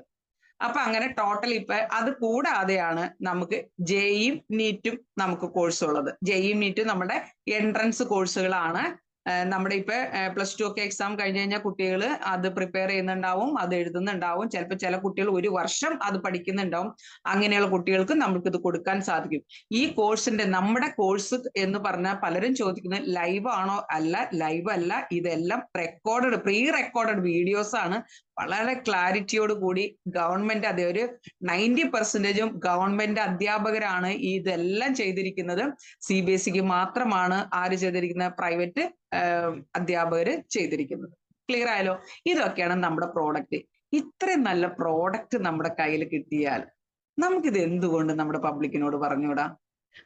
അപ്പൊ അങ്ങനെ ടോട്ടൽ ഇപ്പൊ അത് കൂടാതെയാണ് നമുക്ക് JEE-യും നീറ്റും നമുക്ക് കോഴ്സ് ഉള്ളത്. JEE-യും നീറ്റും നമ്മുടെ എൻട്രൻസ് കോഴ്സുകളാണ്. നമ്മുടെ ഇപ്പൊ +2 ഒക്കെ എക്സാം കഴിഞ്ഞ് കഴിഞ്ഞാൽ കുട്ടികൾ അത് പ്രിപ്പയർ ചെയ്യുന്നുണ്ടാവും, അത് എഴുതുന്നുണ്ടാവും. ചിലപ്പോൾ ചില കുട്ടികൾ 1 വർഷം അത് പഠിക്കുന്നുണ്ടാവും. അങ്ങനെയുള്ള കുട്ടികൾക്ക് നമുക്ക് ഇത് കൊടുക്കാൻ സാധിക്കും. ഈ കോഴ്സിന്റെ, നമ്മുടെ കോഴ്സ് എന്ന് പറഞ്ഞാൽ പലരും ചോദിക്കുന്നത് ലൈവ് ആണോ? അല്ല, ലൈവ് അല്ല. ഇതെല്ലാം പ്രീ റെക്കോർഡഡ് വീഡിയോസ് ആണ്. വളരെ ക്ലാരിറ്റിയോട് കൂടി ഗവൺമെന്റ്, അതേ ഒരു 90% ഗവൺമെന്റ് അധ്യാപകരാണ് ഇതെല്ലാം ചെയ്തിരിക്കുന്നത്. CBSEക്ക് മാത്രമാണ് ആര് ചെയ്തിരിക്കുന്നത്, പ്രൈവറ്റ് അധ്യാപകര് ചെയ്തിരിക്കുന്നത്. ക്ലിയർ ആയല്ലോ? ഇതൊക്കെയാണ് നമ്മുടെ പ്രോഡക്റ്റ്. ഇത്രയും നല്ല പ്രോഡക്റ്റ് നമ്മുടെ കയ്യിൽ കിട്ടിയാൽ നമുക്കിത് എന്തുകൊണ്ട് നമ്മുടെ പബ്ലിക്കിനോട് പറഞ്ഞുകൂടാ?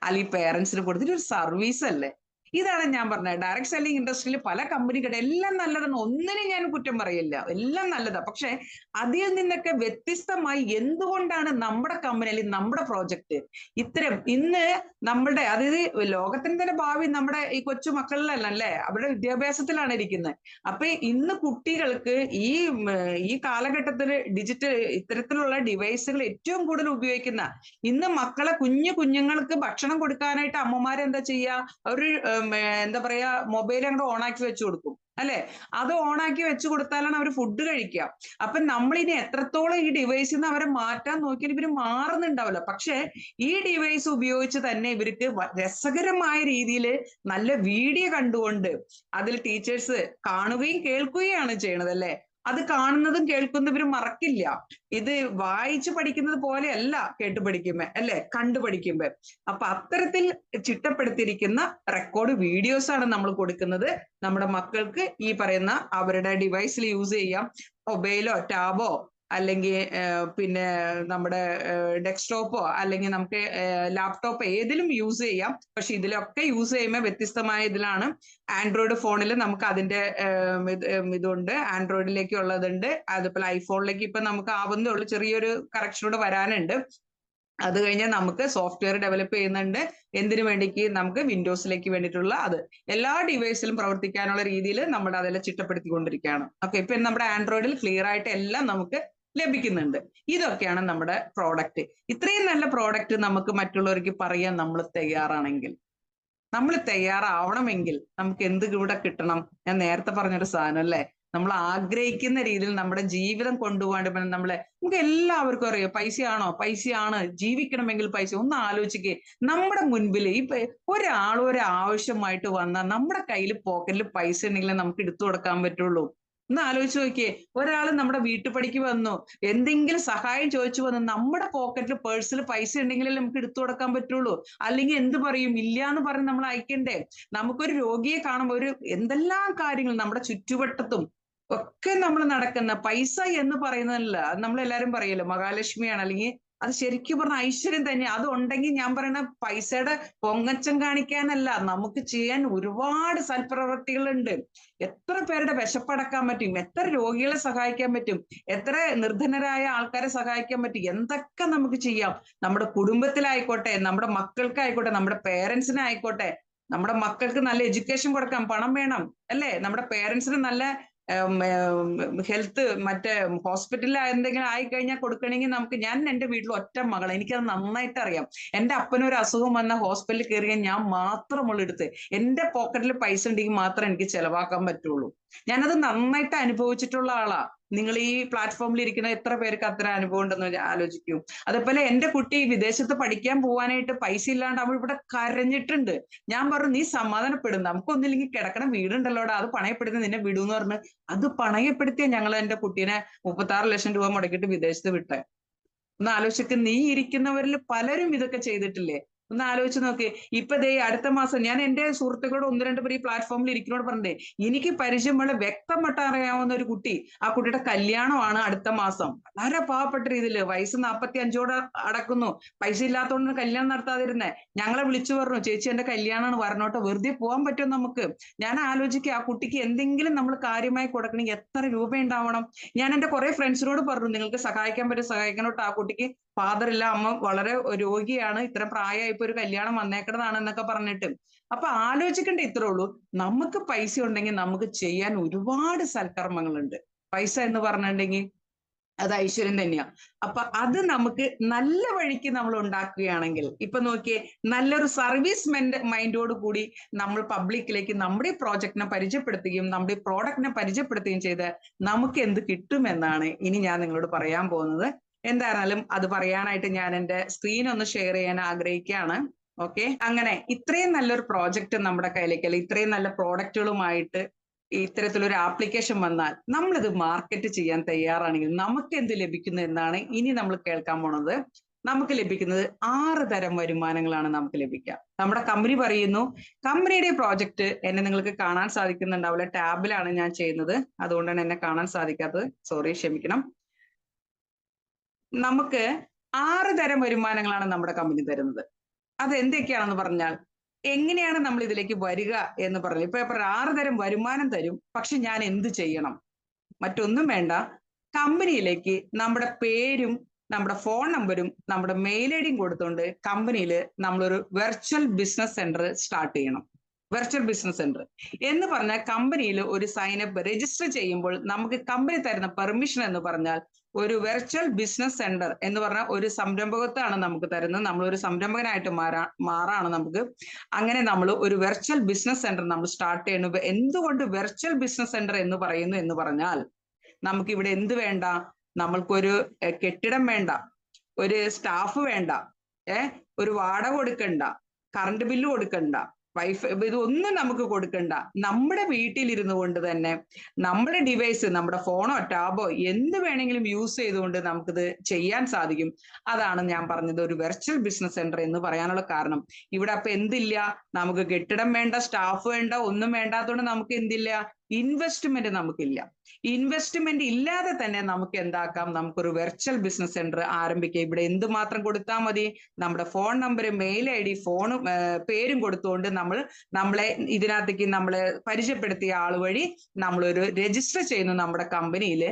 അല്ലെങ്കിൽ പേരൻസിന് കൊടുത്തിട്ട് ഒരു സർവീസ് അല്ലേ? ഇതാണ് ഞാൻ പറഞ്ഞത്. ഡയറക്ട് സെല്ലിംഗ് ഇൻഡസ്ട്രിയിൽ പല കമ്പനികളുടെ എല്ലാം നല്ലതാണ്, ഒന്നിനും ഞാൻ കുറ്റം പറയില്ല, എല്ലാം നല്ലതാണ്. പക്ഷെ അതിൽ നിന്നൊക്കെ വ്യത്യസ്തമായി എന്തുകൊണ്ടാണ് നമ്മുടെ കമ്പനി അല്ലെങ്കിൽ നമ്മുടെ പ്രോജക്റ്റ് ഇത്തരം ഇന്ന് നമ്മുടെ, അതായത് ലോകത്തിന്റെ തന്നെ ഭാവി നമ്മുടെ ഈ കൊച്ചു മക്കളിലല്ലേ, അവരുടെ വിദ്യാഭ്യാസത്തിലാണ് ഇരിക്കുന്നത്. അപ്പൊ ഇന്ന് കുട്ടികൾക്ക് ഈ കാലഘട്ടത്തിൽ ഇത്തരത്തിലുള്ള ഡിവൈസുകൾ ഏറ്റവും കൂടുതൽ ഉപയോഗിക്കുന്ന, ഇന്ന് മക്കളെ കുഞ്ഞുങ്ങൾക്ക് ഭക്ഷണം കൊടുക്കാനായിട്ട് അമ്മമാരെന്താ ചെയ്യുക, അവർ എന്താ പറയാ, മൊബൈൽ അങ്ങോട്ട് ഓണാക്കി വെച്ച് കൊടുക്കും അല്ലെ? അത് ഓണാക്കി വെച്ച് കൊടുത്താലാണ് അവർ ഫുഡ് കഴിക്കുക. അപ്പൊ നമ്മളിനി എത്രത്തോളം ഈ ഡിവൈസിൽ നിന്ന് അവരെ മാറ്റാൻ നോക്കിയാൽ ഇവർ മാറുന്നുണ്ടാവില്ല. പക്ഷെ ഈ ഡിവൈസ് ഉപയോഗിച്ച് തന്നെ ഇവർക്ക് രസകരമായ രീതിയിൽ നല്ല വീഡിയോ കണ്ടുകൊണ്ട് അതിൽ ടീച്ചേഴ്സ് കാണുകയും കേൾക്കുകയാണ് ചെയ്യണത് അല്ലെ? അത് കാണുന്നതും കേൾക്കുന്നവരും മറക്കില്ല. ഇത് വായിച്ചു പഠിക്കുന്നത് പോലെയല്ല കേട്ടു പഠിക്കുമ്പോ അല്ലെ, കണ്ടു പഠിക്കുമ്പോ. അപ്പൊ അത്തരത്തിൽ ചിട്ടപ്പെടുത്തിയിരിക്കുന്ന റെക്കോർഡ് വീഡിയോസ് ആണ് നമ്മൾ കൊടുക്കുന്നത്. നമ്മുടെ മക്കൾക്ക് ഈ പറയുന്ന അവരുടെ ഡിവൈസിൽ യൂസ് ചെയ്യാം. മൊബൈലോ ടാബോ അല്ലെങ്കിൽ പിന്നെ നമ്മുടെ ഡെസ്ക്ടോപ്പോ അല്ലെങ്കിൽ നമുക്ക് ലാപ്ടോപ്പോ ഏതിലും യൂസ് ചെയ്യാം. പക്ഷെ ഇതിലൊക്കെ യൂസ് ചെയ്യുമ്പോൾ വ്യത്യസ്തമായ ഇതിലാണ്. ആൻഡ്രോയിഡ് ഫോണിൽ നമുക്ക് അതിന്റെ ഇതുണ്ട്, ആൻഡ്രോയിഡിലേക്ക് ഉള്ളതുണ്ട്. അതുപോലെ ഐഫോണിലേക്ക് ഇപ്പൊ നമുക്ക് ആവുന്നേ ഉള്ളൂ, ചെറിയൊരു കറക്ഷനോട് വരാനുണ്ട്. അത് കഴിഞ്ഞാൽ നമുക്ക് സോഫ്റ്റ്വെയർ ഡെവലപ്പ് ചെയ്യുന്നുണ്ട്. എന്തിനു വേണ്ടിക്ക്, നമുക്ക് വിൻഡോസിലേക്ക് വേണ്ടിയിട്ടുള്ള അത് എല്ലാ ഡിവൈസിലും പ്രവർത്തിക്കാനുള്ള രീതിയിൽ നമ്മുടെ അതെല്ലാം ചിട്ടപ്പെടുത്തിക്കൊണ്ടിരിക്കുകയാണ്. ഓക്കെ, ഇപ്പൊ നമ്മുടെ ആൻഡ്രോയിഡിൽ ക്ലിയർ ആയിട്ട് എല്ലാം നമുക്ക് ലഭിക്കുന്നുണ്ട്. ഇതൊക്കെയാണ് നമ്മുടെ പ്രോഡക്റ്റ്. ഇത്രയും നല്ല പ്രോഡക്റ്റ് നമുക്ക് മറ്റുള്ളവർക്ക് പറയാൻ നമ്മൾ തയ്യാറാണെങ്കിൽ, നമ്മൾ തയ്യാറാവണമെങ്കിൽ നമുക്ക് എന്ത് കൂടെ കിട്ടണം? ഞാൻ നേരത്തെ പറഞ്ഞൊരു സാധനം അല്ലേ, നമ്മൾ ആഗ്രഹിക്കുന്ന രീതിയിൽ നമ്മുടെ ജീവിതം കൊണ്ടുപോകാൻ നമുക്ക് എല്ലാവർക്കും അറിയാം, പൈസയാണോ? പൈസയാണ്. ജീവിക്കണമെങ്കിൽ പൈസ. ഒന്ന് ആലോചിക്കേ, നമ്മുടെ മുൻപിൽ ഒരാൾ ഒരു ആവശ്യമായിട്ട് വന്നാൽ നമ്മുടെ കയ്യിൽ പോക്കറ്റിൽ പൈസ ഉണ്ടെങ്കിലേ നമുക്ക് എടുത്തു കൊടുക്കാൻ പറ്റുള്ളൂ. ഒന്ന് ആലോചിച്ച് നോക്കിയേ, ഒരാൾ നമ്മുടെ വീട്ടുപടിക്ക് വന്നു, എന്തെങ്കിലും സഹായം ചോദിച്ചു വന്നു, നമ്മുടെ പോക്കറ്റിൽ പേഴ്സിൽ പൈസ ഉണ്ടെങ്കിലേ നമുക്ക് എടുത്തു കൊടുക്കാൻ പറ്റുള്ളൂ. അല്ലെങ്കിൽ എന്ത് പറയും? ഇല്ല എന്ന് പറഞ്ഞ് നമ്മൾ അയക്കണ്ടേ? നമുക്കൊരു രോഗിയെ കാണുമ്പോൾ എന്തെല്ലാം കാര്യങ്ങൾ നമ്മുടെ ചുറ്റുവട്ടത്തും ഒക്കെ നമ്മൾ നടക്കുന്ന പൈസ എന്ന് പറയുന്നതല്ല, നമ്മൾ എല്ലാരും പറയല്ലോ മഹാലക്ഷ്മിയാണ്, അല്ലെങ്കിൽ അത് ശരിക്കും പറഞ്ഞ ഐശ്വര്യം തന്നെ. അത് ഉണ്ടെങ്കിൽ ഞാൻ പറയുന്ന പൈസയുടെ പൊങ്ങച്ചം കാണിക്കാനല്ല, നമുക്ക് ചെയ്യാൻ ഒരുപാട് സൽപ്രവൃത്തികളുണ്ട്. എത്ര പേരുടെ വിശപ്പടക്കാൻ പറ്റും, എത്ര രോഗികളെ സഹായിക്കാൻ പറ്റും, എത്ര നിർധനരായ ആൾക്കാരെ സഹായിക്കാൻ പറ്റും, എന്തൊക്കെ നമുക്ക് ചെയ്യാം. നമ്മുടെ കുടുംബത്തിലായിക്കോട്ടെ, നമ്മുടെ മക്കൾക്കായിക്കോട്ടെ, നമ്മുടെ പേരൻസിനായിക്കോട്ടെ. നമ്മുടെ മക്കൾക്ക് നല്ല എഡ്യൂക്കേഷൻ കൊടുക്കാം, പണം വേണം അല്ലേ? നമ്മുടെ പേരൻസിന് നല്ല ഹെൽത്ത്, മറ്റേ ഹോസ്പിറ്റലിൽ എന്തെങ്കിലും ആയിക്കഴിഞ്ഞാൽ കൊടുക്കണമെങ്കിൽ ഞാൻ എന്റെ വീട്ടിൽ ഒറ്റ മകൾ, എനിക്കത് നന്നായിട്ട് അറിയാം. എന്റെ അപ്പനൊരു അസുഖം വന്ന ഹോസ്പിറ്റലിൽ കയറിയാൽ ഞാൻ മാത്രമുള്ള എടുത്ത് എന്റെ പോക്കറ്റിൽ പൈസ ഉണ്ടെങ്കിൽ മാത്രമേ എനിക്ക് ചെലവാക്കാൻ പറ്റുള്ളൂ. ഞാനത് നന്നായിട്ട് അനുഭവിച്ചിട്ടുള്ള ആളാ. നിങ്ങൾ ഈ പ്ലാറ്റ്ഫോമിൽ ഇരിക്കുന്ന എത്ര പേർക്ക് അത്ര അനുഭവം ഉണ്ടെന്ന് ആലോചിക്കൂ. അതേപോലെ എന്റെ കുട്ടി വിദേശത്ത് പഠിക്കാൻ പോകാനായിട്ട് പൈസ ഇല്ലാണ്ട് അവൾ ഇവിടെ കരഞ്ഞിട്ടുണ്ട്. ഞാൻ പറഞ്ഞു, നീ സമാധാനപ്പെടും, നമുക്കൊന്നില്ലെങ്കിൽ കിടക്കണ വീടുണ്ടല്ലോടാ, അത് പണയപ്പെടുത്തി നിന്നെ വിടൂന്ന് പറഞ്ഞ് അത് പണയപ്പെടുത്തിയ ഞങ്ങൾ എന്റെ കുട്ടീനെ 36 ലക്ഷം രൂപ മുടക്കിയിട്ട് വിദേശത്ത് വിട്ടെ. ഒന്ന് ആലോചിക്ക്, നീ ഇരിക്കുന്നവരിൽ പലരും ഇതൊക്കെ ചെയ്തിട്ടില്ലേ? ഒന്ന് ആലോചിച്ച് നോക്ക്. ഇപ്പൊ ദേ അടുത്ത മാസം ഞാൻ എന്റെ സുഹൃത്തുക്കളോട് 1-2 പേര് ഈ പ്ലാറ്റ്ഫോമിൽ ഇരിക്കുന്നോട് പറഞ്ഞേ, എനിക്ക് പരിചയമുള്ള വ്യക്തമായിട്ട് അറിയാവുന്ന ഒരു കുട്ടി, ആ കുട്ടിയുടെ കല്യാണമാണ് അടുത്ത മാസം. വളരെ പാവപ്പെട്ട രീതിയിൽ വയസ്സ് 45ഓടെ അടക്കുന്നു. പൈസ ഇല്ലാത്തതുകൊണ്ട് കല്യാണം നടത്താതിരുന്നേ. ഞങ്ങളെ വിളിച്ചു പറഞ്ഞു, ചേച്ചി എന്റെ കല്യാണമാണ്, വരണോട്ടോ. വെറുതെ പോകാൻ പറ്റും നമുക്ക്. ഞാൻ ആലോചിക്കുക, ആ കുട്ടിക്ക് എന്തെങ്കിലും നമ്മൾ കാര്യമായി കൊടുക്കണമെങ്കിൽ എത്ര രൂപ ഉണ്ടാവണം? ഞാൻ എന്റെ കുറെ ഫ്രണ്ട്സിനോട് പറഞ്ഞു, നിങ്ങൾക്ക് സഹായിക്കാൻ പറ്റും സഹായിക്കണോട്ടോ. ആ കുട്ടിക്ക് ഫാദർ ഇല്ല, അമ്മ വളരെ രോഗിയാണ്, ഇത്ര പ്രായമായിപ്പോ ഒരു കല്യാണം വന്നേക്കണതാണ് എന്നൊക്കെ പറഞ്ഞിട്ട്. അപ്പൊ ആലോചിക്കേണ്ട ഇത്രേ ഉള്ളൂ, നമുക്ക് പൈസ ഉണ്ടെങ്കിൽ നമുക്ക് ചെയ്യാൻ ഒരുപാട് സൽക്കർമ്മങ്ങളുണ്ട്. പൈസ എന്ന് പറഞ്ഞിട്ടുണ്ടെങ്കിൽ അത് ഐശ്വര്യം തന്നെയാ. അപ്പൊ അത് നമുക്ക് നല്ല വഴിക്ക് നമ്മൾ ഉണ്ടാക്കുകയാണെങ്കിൽ, ഇപ്പൊ നോക്കിയേ, നല്ലൊരു സർവീസ് മൈൻഡോട് കൂടി നമ്മൾ പബ്ലിക്കിലേക്ക് നമ്മുടെ പ്രോജക്റ്റിനെ പരിചയപ്പെടുത്തുകയും നമ്മുടെ പ്രോഡക്റ്റിനെ പരിചയപ്പെടുത്തുകയും ചെയ്ത് നമുക്ക് എന്ത് കിട്ടുമെന്നാണ് ഇനി ഞാൻ നിങ്ങളോട് പറയാൻ പോകുന്നത്. എന്തായിരുന്നാലും അത് പറയാനായിട്ട് ഞാൻ എന്റെ സ്ക്രീൻ ഒന്ന് ഷെയർ ചെയ്യാൻ ആഗ്രഹിക്കുകയാണ്. ഓക്കെ, അങ്ങനെ ഇത്രയും നല്ലൊരു പ്രോജക്റ്റ് നമ്മുടെ കയ്യിലേക്ക്, അല്ലെങ്കിൽ ഇത്രയും നല്ല പ്രോഡക്റ്റുകളുമായിട്ട് ഇത്തരത്തിലൊരു ആപ്ലിക്കേഷൻ വന്നാൽ നമ്മളിത് മാർക്കറ്റ് ചെയ്യാൻ തയ്യാറാണെങ്കിൽ നമുക്ക് എന്ത് ലഭിക്കുന്നു എന്നാണ് ഇനി നമ്മൾ കേൾക്കാൻ പോണത്. നമുക്ക് ലഭിക്കുന്നത് 6 തരം വരുമാനങ്ങളാണ് നമുക്ക് ലഭിക്കുക. നമ്മുടെ കമ്പനി പറയുന്നു, കമ്പനിയുടെ പ്രോജക്റ്റ് എന്നെ നിങ്ങൾക്ക് കാണാൻ സാധിക്കുന്നുണ്ടാവില്ല, ടാബിലാണ് ഞാൻ ചെയ്യുന്നത്, അതുകൊണ്ടാണ് എന്നെ കാണാൻ സാധിക്കാത്തത്, സോറി, ക്ഷമിക്കണം. നമുക്ക് 6 തരം വരുമാനങ്ങളാണ് നമ്മുടെ കമ്പനി തരുന്നത്. അത് എന്തൊക്കെയാണെന്ന് പറഞ്ഞാൽ, എങ്ങനെയാണ് നമ്മൾ ഇതിലേക്ക് വരിക എന്ന് പറഞ്ഞു. ഇപ്പൊ 6 തരം വരുമാനം തരും, പക്ഷെ ഞാൻ എന്ത് ചെയ്യണം? മറ്റൊന്നും വേണ്ട, കമ്പനിയിലേക്ക് നമ്മുടെ പേരും നമ്മുടെ ഫോൺ നമ്പരും നമ്മുടെ മെയിൽ ഐ ഡിയും കൊടുത്തുകൊണ്ട് കമ്പനിയിൽ നമ്മളൊരു വെർച്വൽ ബിസിനസ് സെന്റർ സ്റ്റാർട്ട് ചെയ്യണം. വെർച്വൽ ബിസിനസ് സെന്റർ എന്ന് പറഞ്ഞാൽ കമ്പനിയിൽ ഒരു സൈനപ്പ് രജിസ്റ്റർ ചെയ്യുമ്പോൾ നമുക്ക് കമ്പനി തരുന്ന പെർമിഷൻ എന്ന് പറഞ്ഞാൽ ഒരു വെർച്വൽ ബിസിനസ് സെന്റർ എന്ന് പറഞ്ഞാൽ ഒരു സംരംഭകത്വമാണ് നമുക്ക് തരുന്നത്. നമ്മൾ ഒരു സംരംഭകനായിട്ട് മാറാണ് നമുക്ക്. അങ്ങനെ നമ്മൾ ഒരു വെർച്വൽ ബിസിനസ് സെന്റർ നമ്മൾ സ്റ്റാർട്ട് ചെയ്യുന്നു. എന്തുകൊണ്ട് വെർച്വൽ ബിസിനസ് സെന്റർ എന്ന് പറയുന്നു എന്ന് പറഞ്ഞാൽ, നമുക്ക് ഇവിടെ എന്ത് വേണ്ട? നമ്മൾക്കൊരു കെട്ടിടം വേണ്ട, ഒരു സ്റ്റാഫ് വേണ്ട, ഒരു വാടക കൊടുക്കണ്ട, കറണ്ട് ബില്ല് കൊടുക്കണ്ട, വൈഫൈ, ഇതൊന്നും നമുക്ക് കൊടുക്കണ്ട. നമ്മുടെ വീട്ടിലിരുന്നു കൊണ്ട് തന്നെ നമ്മുടെ ഡിവൈസ്, നമ്മുടെ ഫോണോ ടാബോ എന്ത് വേണമെങ്കിലും യൂസ് ചെയ്തുകൊണ്ട് നമുക്കിത് ചെയ്യാൻ സാധിക്കും. അതാണ് ഞാൻ പറഞ്ഞത് ഒരു വെർച്വൽ ബിസിനസ് സെന്റർ എന്ന് പറയാനുള്ള കാരണം. ഇവിടെ അപ്പൊ എന്തില്ല? നമുക്ക് കെട്ടിടം വേണ്ട, സ്റ്റാഫ് വേണ്ട, ഒന്നും വേണ്ടാത്തതുകൊണ്ട് നമുക്ക് എന്തില്ല? ഇൻവെസ്റ്റ്മെന്റ് നമുക്കില്ല. ഇൻവെസ്റ്റ്മെന്റ് ഇല്ലാതെ തന്നെ നമുക്ക് എന്താക്കാം? നമുക്കൊരു വെർച്വൽ ബിസിനസ് സെന്റർ ആരംഭിക്കാം. ഇവിടെ എന്തുമാത്രം കൊടുത്താൽ മതി? നമ്മുടെ ഫോൺ നമ്പർ, മെയിൽ ഐ ഡി, ഫോണും പേരും കൊടുത്തുകൊണ്ട് നമ്മളെ ഇതിനകത്തേക്ക് നമ്മളെ പരിചയപ്പെടുത്തിയ ആൾ വഴി നമ്മളൊരു രജിസ്റ്റർ ചെയ്യുന്നു നമ്മുടെ കമ്പനിയിൽ.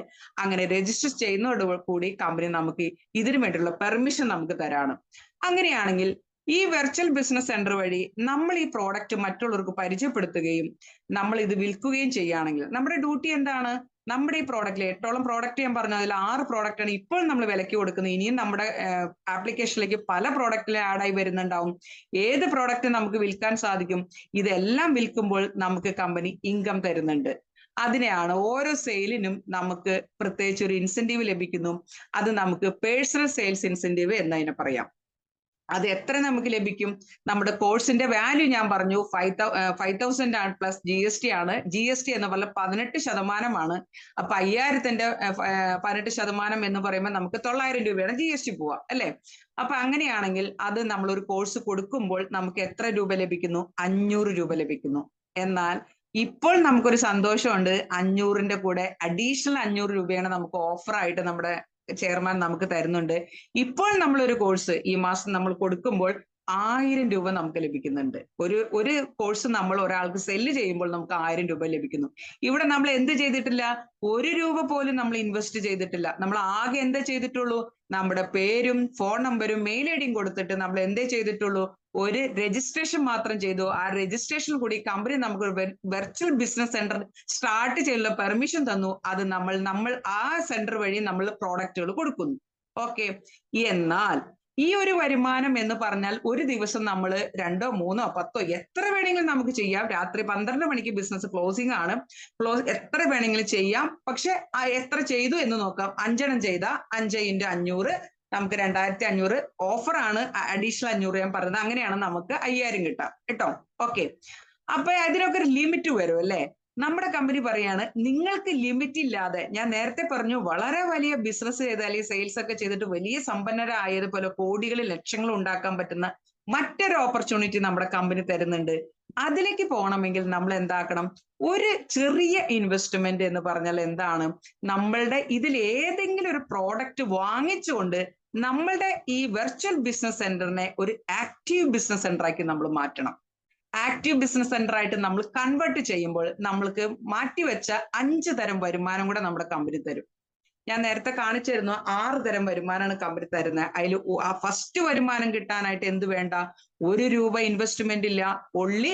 അങ്ങനെ രജിസ്റ്റർ ചെയ്യുന്നതോട് കൂടി കമ്പനി നമുക്ക് ഇതിനു വേണ്ടിയുള്ള പെർമിഷൻ നമുക്ക് തരാണ്. അങ്ങനെയാണെങ്കിൽ ഈ വെർച്വൽ ബിസിനസ് സെന്റർ വഴി നമ്മൾ ഈ പ്രോഡക്റ്റ് മറ്റുള്ളവർക്ക് പരിചയപ്പെടുത്തുകയും നമ്മൾ ഇത് വിൽക്കുകയും ചെയ്യുകയാണെങ്കിൽ നമ്മുടെ ഡ്യൂട്ടി എന്താണ്? നമ്മുടെ ഈ പ്രോഡക്റ്റിൽ 8ഓളം പ്രോഡക്റ്റ് ഞാൻ പറഞ്ഞു, അതിൽ 6 പ്രോഡക്റ്റാണ് ഇപ്പോൾ നമ്മൾ വിലയ്ക്ക് കൊടുക്കുന്നത്. ഇനിയും നമ്മുടെ ആപ്ലിക്കേഷനിലേക്ക് പല പ്രോഡക്റ്റിൽ ആഡ് ആയി വരുന്നുണ്ടാവും. ഏത് പ്രോഡക്റ്റ് നമുക്ക് വിൽക്കാൻ സാധിക്കും? ഇതെല്ലാം വിൽക്കുമ്പോൾ നമുക്ക് കമ്പനി ഇൻകം തരുന്നുണ്ട്. അതിനെയാണ് ഓരോ സെയിലിനും നമുക്ക് പ്രത്യേകിച്ച് ഒരു ഇൻസെന്റീവ് ലഭിക്കുന്നു. അത് നമുക്ക് പേഴ്സണൽ സെയിൽസ് ഇൻസെന്റീവ് എന്നതിനെ പറയാം. അത് എത്ര നമുക്ക് ലഭിക്കും? നമ്മുടെ കോഴ്സിന്റെ വാല്യൂ ഞാൻ പറഞ്ഞു 5,000 ആണ്, പ്ലസ് GST ആണ്. GST എന്ന് പറഞ്ഞാൽ 18% അപ്പൊ 5000ന്റെ 18% എന്ന് പറയുമ്പോൾ നമുക്ക് 900 രൂപയാണ് GST പോവുക അല്ലെ? അപ്പൊ അങ്ങനെയാണെങ്കിൽ അത് നമ്മൾ ഒരു കോഴ്സ് കൊടുക്കുമ്പോൾ നമുക്ക് എത്ര രൂപ ലഭിക്കുന്നു? 500 രൂപ ലഭിക്കുന്നു. എന്നാൽ ഇപ്പോൾ നമുക്കൊരു സന്തോഷമുണ്ട്, 500ന്റെ കൂടെ അഡീഷണൽ 500 രൂപയാണ് നമുക്ക് ഓഫർ ആയിട്ട് നമ്മുടെ ചെയർമാൻ നമുക്ക് തരുന്നുണ്ട്. ഇപ്പോൾ നമ്മളൊരു കോഴ്സ് ഈ മാസം നമ്മൾ കൊടുക്കുമ്പോൾ 1000 രൂപ നമുക്ക് ലഭിക്കുന്നുണ്ട്. ഒരു കോഴ്സ് നമ്മൾ ഒരാൾക്ക് സെല്ല് ചെയ്യുമ്പോൾ നമുക്ക് 1000 രൂപ ലഭിക്കുന്നു. ഇവിടെ നമ്മൾ എന്ത് ചെയ്തിട്ടില്ല? 1 രൂപ പോലും നമ്മൾ ഇൻവെസ്റ്റ് ചെയ്തിട്ടില്ല. നമ്മൾ ആകെ എന്താ ചെയ്തിട്ടുള്ളൂ? നമ്മുടെ പേരും ഫോൺ നമ്പരും മെയിൽ ഐഡിയും കൊടുത്തിട്ട് നമ്മൾ എന്തേ ചെയ്തിട്ടുള്ളൂ? ഒരു രജിസ്ട്രേഷൻ മാത്രം ചെയ്തു. ആ രജിസ്ട്രേഷൻ കൂടി കമ്പനി നമുക്ക് വെർച്വൽ ബിസിനസ് സെന്റർ സ്റ്റാർട്ട് ചെയ്യാനുള്ള പെർമിഷൻ തന്നു. അത് നമ്മൾ ആ സെന്റർ വഴി നമ്മൾ പ്രോഡക്റ്റുകൾ കൊടുക്കുന്നു. ഓക്കെ. എന്നാൽ ഈ ഒരു വരുമാനം എന്ന് പറഞ്ഞാൽ ഒരു ദിവസം നമ്മൾ 2, 3, 10 എത്ര വേണമെങ്കിലും നമുക്ക് ചെയ്യാം. രാത്രി 12 മണിക്ക് ബിസിനസ് ക്ലോസിംഗ് ആണ്. എത്ര വേണമെങ്കിലും ചെയ്യാം. പക്ഷെ എത്ര ചെയ്തു എന്ന് നോക്കാം. 5 ചെയ്ത 5 × 500 നമുക്ക് 2500 ഓഫർ ആണ്. അഡീഷണൽ 500 ഞാൻ പറഞ്ഞത്. അങ്ങനെയാണ് നമുക്ക് 5000 കിട്ടാം കേട്ടോ. ഓക്കെ. അപ്പൊ അതിനൊക്കെ ഒരു ലിമിറ്റ് വരും അല്ലേ? നമ്മുടെ കമ്പനി പറയാണ് നിങ്ങൾക്ക് ലിമിറ്റ് ഇല്ലാതെ, ഞാൻ നേരത്തെ പറഞ്ഞു വളരെ വലിയ ബിസിനസ് ചെയ്ത് അല്ലെങ്കിൽ സെയിൽസ് ഒക്കെ ചെയ്തിട്ട് വലിയ സമ്പന്നരായതുപോലെ കോടികളും ലക്ഷങ്ങളും ഉണ്ടാക്കാൻ പറ്റുന്ന മറ്റൊരു ഓപ്പർച്യൂണിറ്റി നമ്മുടെ കമ്പനി തരുന്നുണ്ട്. അതിലേക്ക് പോകണമെങ്കിൽ നമ്മൾ എന്താക്കണം? ഒരു ചെറിയ ഇൻവെസ്റ്റ്മെന്റ് എന്ന് പറഞ്ഞാൽ എന്താണ്? നമ്മളുടെ ഇതിൽ ഏതെങ്കിലും ഒരു പ്രോഡക്റ്റ് വാങ്ങിച്ചുകൊണ്ട് നമ്മളുടെ ഈ വെർച്വൽ ബിസിനസ് സെന്ററിനെ ഒരു ആക്റ്റീവ് ബിസിനസ് സെന്റർ ആക്കി നമ്മൾ മാറ്റണം. ആക്റ്റീവ് ബിസിനസ് സെന്റർ ആയിട്ട് നമ്മൾ കൺവേർട്ട് ചെയ്യുമ്പോൾ നമ്മൾക്ക് മാറ്റിവെച്ച 5 തരം വരുമാനം കൂടെ നമ്മുടെ കമ്പനി തരും. ഞാൻ നേരത്തെ കാണിച്ചിരുന്നു 6 തരം വരുമാനമാണ് കമ്പനി തരുന്നത്. അതിൽ ആ ഫസ്റ്റ് വരുമാനം കിട്ടാനായിട്ട് എന്ത് വേണ്ട? 1 രൂപ ഇൻവെസ്റ്റ്മെന്റ് ഇല്ല. ഒൺലി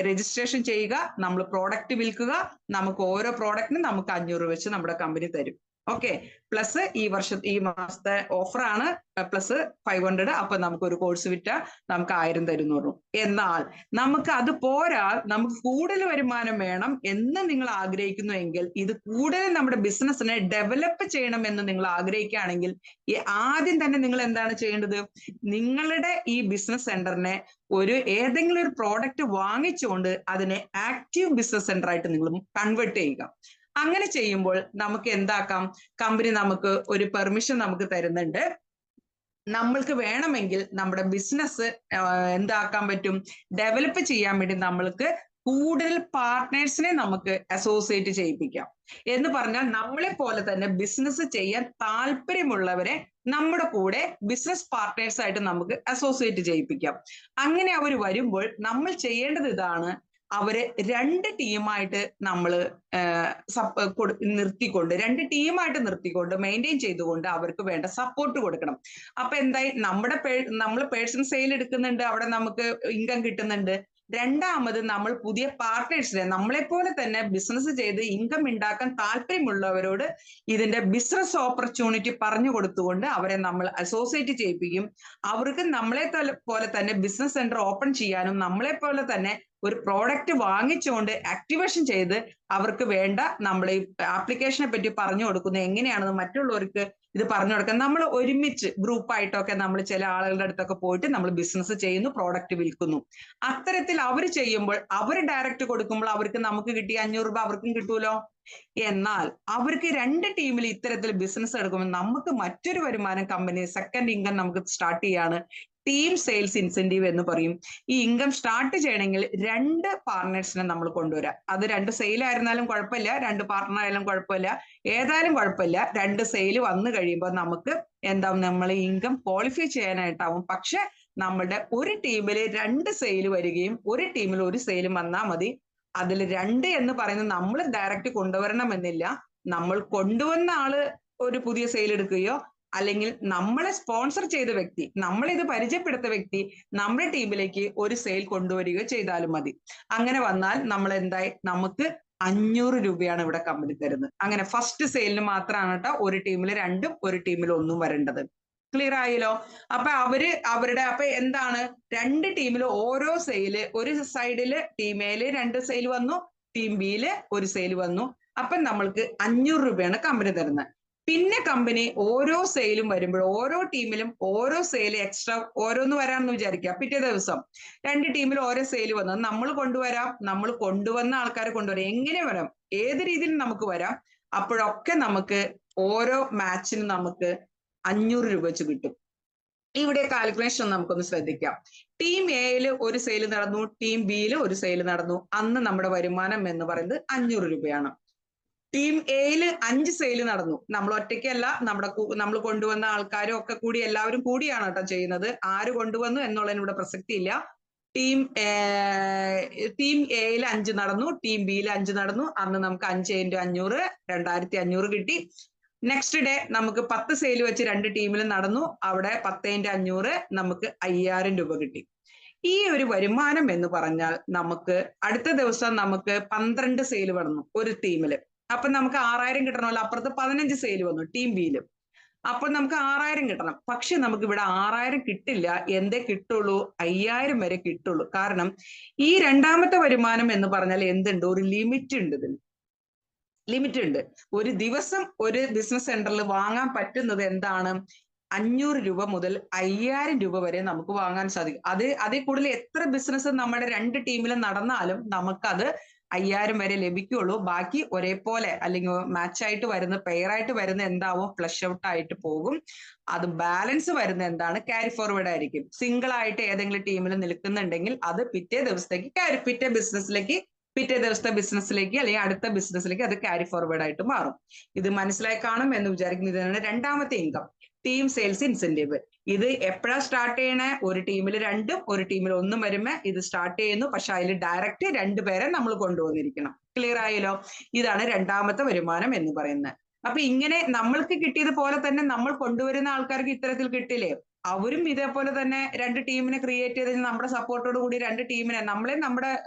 രജിസ്ട്രേഷൻ ചെയ്യുക, നമ്മൾ പ്രോഡക്റ്റ് വിൽക്കുക. നമുക്ക് ഓരോ പ്രോഡക്റ്റിനും നമുക്ക് 500 വെച്ച് നമ്മുടെ കമ്പനി തരും. ഓക്കെ. പ്ലസ് ഈ മാസത്തെ ഓഫർ ആണ്, പ്ലസ് 500. അപ്പൊ നമുക്ക് ഒരു കോഴ്സ് വിറ്റാൽ നമുക്ക് 1000 തരുന്നു. എന്നാൽ നമുക്ക് അത് പോരാ, നമുക്ക് കൂടുതൽ വരുമാനം വേണം എന്ന് നിങ്ങൾ ആഗ്രഹിക്കുന്നുവെങ്കിൽ, ഇത് കൂടുതൽ നമ്മുടെ ബിസിനസ്സിനെ ഡെവലപ്പ് ചെയ്യണം എന്ന് നിങ്ങൾ ആഗ്രഹിക്കുകയാണെങ്കിൽ, ആദ്യം തന്നെ നിങ്ങൾ എന്താണ് ചെയ്യേണ്ടത്? നിങ്ങളുടെ ഈ ബിസിനസ് സെന്ററിനെ ഏതെങ്കിലും ഒരു പ്രോഡക്റ്റ് വാങ്ങിച്ചുകൊണ്ട് അതിനെ ആക്റ്റീവ് ബിസിനസ് സെന്റർ ആയിട്ട് നിങ്ങൾ കൺവേർട്ട് ചെയ്യുക. അങ്ങനെ ചെയ്യുമ്പോൾ നമുക്ക് എന്താക്കാം? കമ്പനി നമുക്ക് ഒരു പെർമിഷൻ നമുക്ക് തരുന്നുണ്ട്. നമ്മൾക്ക് വേണമെങ്കിൽ നമ്മുടെ ബിസിനസ് എന്താക്കാൻ പറ്റും? ഡെവലപ്പ് ചെയ്യാൻ വേണ്ടി നമ്മൾക്ക് കൂടുതൽ പാർട്ട്നേഴ്സിനെ നമുക്ക് അസോസിയേറ്റ് ചെയ്യിപ്പിക്കാം. എന്ന് പറഞ്ഞാൽ നമ്മളെ പോലെ തന്നെ ബിസിനസ് ചെയ്യാൻ താല്പര്യമുള്ളവരെ നമ്മുടെ കൂടെ ബിസിനസ് പാർട്ട്നേഴ്സ് ആയിട്ട് നമുക്ക് അസോസിയേറ്റ് ചെയ്യിപ്പിക്കാം. അങ്ങനെ അവർ വരുമ്പോൾ നമ്മൾ ചെയ്യേണ്ടത് ഇതാണ്: അവരെ 2 ടീമായിട്ട് നമ്മൾ നിർത്തിക്കൊണ്ട് മെയിൻറ്റെയിൻ ചെയ്തുകൊണ്ട് അവർക്ക് വേണ്ട സപ്പോർട്ട് കൊടുക്കണം. അപ്പൊ എന്തായി? നമ്മൾ പേഴ്സൺ സെയിൽ എടുക്കുന്നുണ്ട്, അവിടെ നമുക്ക് ഇൻകം കിട്ടുന്നുണ്ട്. രണ്ടാമത് നമ്മൾ പുതിയ പാർട്ട്നേഴ്സിനെ, നമ്മളെപ്പോലെ തന്നെ ബിസിനസ് ചെയ്ത് ഇൻകം ഉണ്ടാക്കാൻ താല്പര്യമുള്ളവരോട് ഇതിന്റെ ബിസിനസ് ഓപ്പർച്യൂണിറ്റി പറഞ്ഞു കൊടുത്തുകൊണ്ട് അവരെ നമ്മൾ അസോസിയേറ്റ് ചെയ്യിപ്പിക്കും. അവർക്ക് നമ്മളെ പോലെ തന്നെ ബിസിനസ് സെന്റർ ഓപ്പൺ ചെയ്യാനും നമ്മളെ പോലെ തന്നെ ഒരു പ്രോഡക്റ്റ് വാങ്ങിച്ചുകൊണ്ട് ആക്ടിവേഷൻ ചെയ്ത് അവർക്ക് വേണ്ട നമ്മൾ ഈ ആപ്ലിക്കേഷനെ പറ്റി പറഞ്ഞു കൊടുക്കുന്നത് എങ്ങനെയാണെന്ന് മറ്റുള്ളവർക്ക് ഇത് പറഞ്ഞു കൊടുക്കാൻ നമ്മൾ ഒരുമിച്ച് ഗ്രൂപ്പായിട്ടൊക്കെ നമ്മൾ ചില ആളുകളുടെ അടുത്തൊക്കെ പോയിട്ട് നമ്മൾ ബിസിനസ് ചെയ്യുന്നു, പ്രോഡക്റ്റ് വിൽക്കുന്നു. അത്തരത്തിൽ അവർ ചെയ്യുമ്പോൾ, അവർ ഡയറക്റ്റ് കൊടുക്കുമ്പോൾ അവർക്ക് നമുക്ക് കിട്ടിയ 500 രൂപ അവർക്കും കിട്ടൂലോ. എന്നാൽ അവർക്ക് 2 ടീമിൽ ഇത്തരത്തിൽ ബിസിനസ് എടുക്കുമ്പോൾ നമുക്ക് മറ്റൊരു വരുമാനം കമ്പനി സെക്കൻഡ് ഇൻകം നമുക്ക് സ്റ്റാർട്ട് ചെയ്യാണ്. ടീം സെയിൽസ് ഇൻസെന്റീവ് എന്ന് പറയും. ഈ ഇൻകം സ്റ്റാർട്ട് ചെയ്യണമെങ്കിൽ 2 പാർട്ട്നേഴ്സിനെ നമ്മൾ കൊണ്ടുവരാം. അത് 2 സെയിൽ ആയിരുന്നാലും കുഴപ്പമില്ല, 2 പാർട്ട്ണർ ആയാലും കുഴപ്പമില്ല, ഏതായാലും കുഴപ്പമില്ല. 2 സെയിൽ വന്നു കഴിയുമ്പോൾ നമുക്ക് എന്താവും? നമ്മൾ ഇൻകം ക്വാളിഫൈ ചെയ്യാനായിട്ടാവും. പക്ഷെ നമ്മുടെ ഒരു ടീമിൽ 2 സെയിൽ വരികയും ഒരു ടീമിൽ 1 സെയിലും വന്നാൽ മതി. അതിൽ 2 എന്ന് പറയുന്നത് നമ്മൾ ഡയറക്റ്റ് കൊണ്ടുവരണമെന്നില്ല. നമ്മൾ കൊണ്ടുവന്ന ആള് ഒരു പുതിയ സെയിൽ എടുക്കുകയോ അല്ലെങ്കിൽ നമ്മളെ സ്പോൺസർ ചെയ്ത വ്യക്തി, നമ്മളിത് പരിചയപ്പെടുത്ത വ്യക്തി നമ്മുടെ ടീമിലേക്ക് ഒരു സെയിൽ കൊണ്ടുവരികയോ ചെയ്താലും മതി. അങ്ങനെ വന്നാൽ നമ്മൾ എന്തായി? നമുക്ക് 500 രൂപയാണ് ഇവിടെ കമ്പനി തരുന്നത്. അങ്ങനെ ഫസ്റ്റ് സെയിലിന് മാത്രമാണ് കേട്ടോ ഒരു ടീമിൽ 2ഉം ഒരു ടീമിൽ 1ഉം വരേണ്ടത്. ക്ലിയർ ആയല്ലോ? അപ്പൊ അപ്പൊ എന്താണ്, 2 ടീമിൽ ഓരോ സെയില്, ഒരു സൈഡില് ടീം എയില് 2 സെയിൽ വന്നു, ടീം ബിയില് 1 സെയിൽ വന്നു. അപ്പൊ നമ്മൾക്ക് 500 രൂപയാണ് കമ്പനി തരുന്നത്. പിന്നെ കമ്പനി ഓരോ സെയിലും വരുമ്പോൾ ഓരോ ടീമിലും ഓരോ സെയിൽ എക്സ്ട്രാ ഓരോന്ന് വരാമെന്ന് വിചാരിക്കുക. പിറ്റേ ദിവസം 2 ടീമിൽ ഓരോ സെയിൽ വന്നത് നമ്മൾ കൊണ്ടുവരാം, നമ്മൾ കൊണ്ടുവന്ന ആൾക്കാരെ കൊണ്ടുവരാം, എങ്ങനെ വരാം, ഏത് രീതിയിൽ നമുക്ക് വരാം. അപ്പോഴൊക്കെ നമുക്ക് ഓരോ മാച്ചിനും നമുക്ക് 500 രൂപ വെച്ച് കിട്ടും. ഇവിടെ കാൽക്കുലേഷൻ നമുക്കൊന്ന് ശ്രദ്ധിക്കാം. ടീം എയിൽ ഒരു സെയിൽ നടന്നു, ടീം ബിയിൽ ഒരു സെയിൽ നടന്നു. അന്ന് നമ്മുടെ വരുമാനം എന്ന് പറയുന്നത് 500 രൂപയാണ്. ടീം എയിൽ 5 സെയിൽ നടന്നു. നമ്മൾ ഒറ്റയ്ക്കല്ല, നമ്മൾ കൊണ്ടുവന്ന ആൾക്കാരും ഒക്കെ കൂടി എല്ലാവരും കൂടിയാണ് കേട്ടോ ചെയ്യുന്നത്. ആര് കൊണ്ടുവന്നു എന്നുള്ളതിന് ഇവിടെ പ്രസക്തിയില്ല. ടീം എയിൽ 5 നടന്നു, ടീം ബിയിൽ 5 നടന്നു. അന്ന് നമുക്ക് 5 × 500 2500 കിട്ടി. നെക്സ്റ്റ് ഡേ നമുക്ക് 10 സെയിൽ വെച്ച് 2 ടീമിലും നടന്നു. അവിടെ 10 × 500 നമുക്ക് 5000 രൂപ കിട്ടി. ഈ ഒരു വരുമാനം എന്ന് പറഞ്ഞാൽ നമുക്ക് അടുത്ത ദിവസം നമുക്ക് 12 സെയിൽ വന്നു ഒരു ടീമില്. അപ്പൊ നമുക്ക് 6000 കിട്ടണമല്ലോ. അപ്പുറത്ത് 15 സെയിൽ വന്നു ടീം ബിയില്. അപ്പൊ നമുക്ക് 6000 കിട്ടണം. പക്ഷെ നമുക്ക് ഇവിടെ 6000 കിട്ടില്ല. എന്തേ കിട്ടുള്ളൂ? 5000 വരെ കിട്ടുള്ളൂ. കാരണം ഈ രണ്ടാമത്തെ വരുമാനം എന്ന് പറഞ്ഞാൽ എന്തുണ്ട്? ഒരു ലിമിറ്റ് ഉണ്ട് ഇതിന്. ലിമിറ്റ് ഉണ്ട്. ഒരു ദിവസം ഒരു ബിസിനസ് സെന്ററിൽ വാങ്ങാൻ പറ്റുന്നത് എന്താണ്? 500 രൂപ മുതൽ 5000 രൂപ വരെ നമുക്ക് വാങ്ങാൻ സാധിക്കും. അതിൽ കൂടുതൽ എത്ര ബിസിനസ് നമ്മുടെ 2 ടീമിലും നടന്നാലും നമുക്കത് 5000 വരെ ലഭിക്കുള്ളൂ. ബാക്കി ഒരേപോലെ അല്ലെങ്കിൽ മാച്ചായിട്ട് വരുന്ന, പെയറായിട്ട് വരുന്ന എന്താവും? ഫ്ലഷ് ഔട്ട് ആയിട്ട് പോകും. അത് ബാലൻസ് വരുന്ന എന്താണ്? ക്യാരി ഫോർവേഡ് ആയിരിക്കും. സിംഗിൾ ആയിട്ട് ഏതെങ്കിലും ടീമിൽ നിൽക്കുന്നുണ്ടെങ്കിൽ അത് പിറ്റേ ദിവസത്തേക്ക് പിറ്റേ ദിവസത്തെ ബിസിനസ്സിലേക്ക് അല്ലെങ്കിൽ അടുത്ത ബിസിനസ്സിലേക്ക് അത് ക്യാരി ഫോർവേഡ് ആയിട്ട് മാറും. ഇത് മനസ്സിലായി കാണും എന്ന് വിചാരിക്കുന്നു. ഇതാണ് രണ്ടാമത്തെ ഇൻകം, ടീം സെയിൽസ് ഇൻസെന്റീവ്. ഇത് എപ്പോഴാ സ്റ്റാർട്ട് ചെയ്യണേ? ഒരു ടീമിൽ 2ഉം ഒരു ടീമിൽ 1ഉം വരുമ്പോ ഇത് സ്റ്റാർട്ട് ചെയ്യുന്നു. പക്ഷെ അതിൽ ഡയറക്റ്റ് 2 പേരെ നമ്മൾ കൊണ്ടുവന്നിരിക്കണം. ക്ലിയർ ആയല്ലോ? ഇതാണ് രണ്ടാമത്തെ വരുമാനം എന്ന് പറയുന്നത്. അപ്പൊ ഇങ്ങനെ നമ്മൾക്ക് കിട്ടിയതുപോലെ തന്നെ നമ്മൾ കൊണ്ടുവരുന്ന ആൾക്കാർക്ക് ഇത്തരത്തിൽ കിട്ടില്ലേ? അവരും ഇതേപോലെ തന്നെ 2 ടീമിനെ ക്രിയേറ്റ് ചെയ്ത് നമ്മുടെ സപ്പോർട്ടോട് കൂടി 2 ടീമിനെ നമ്മളെ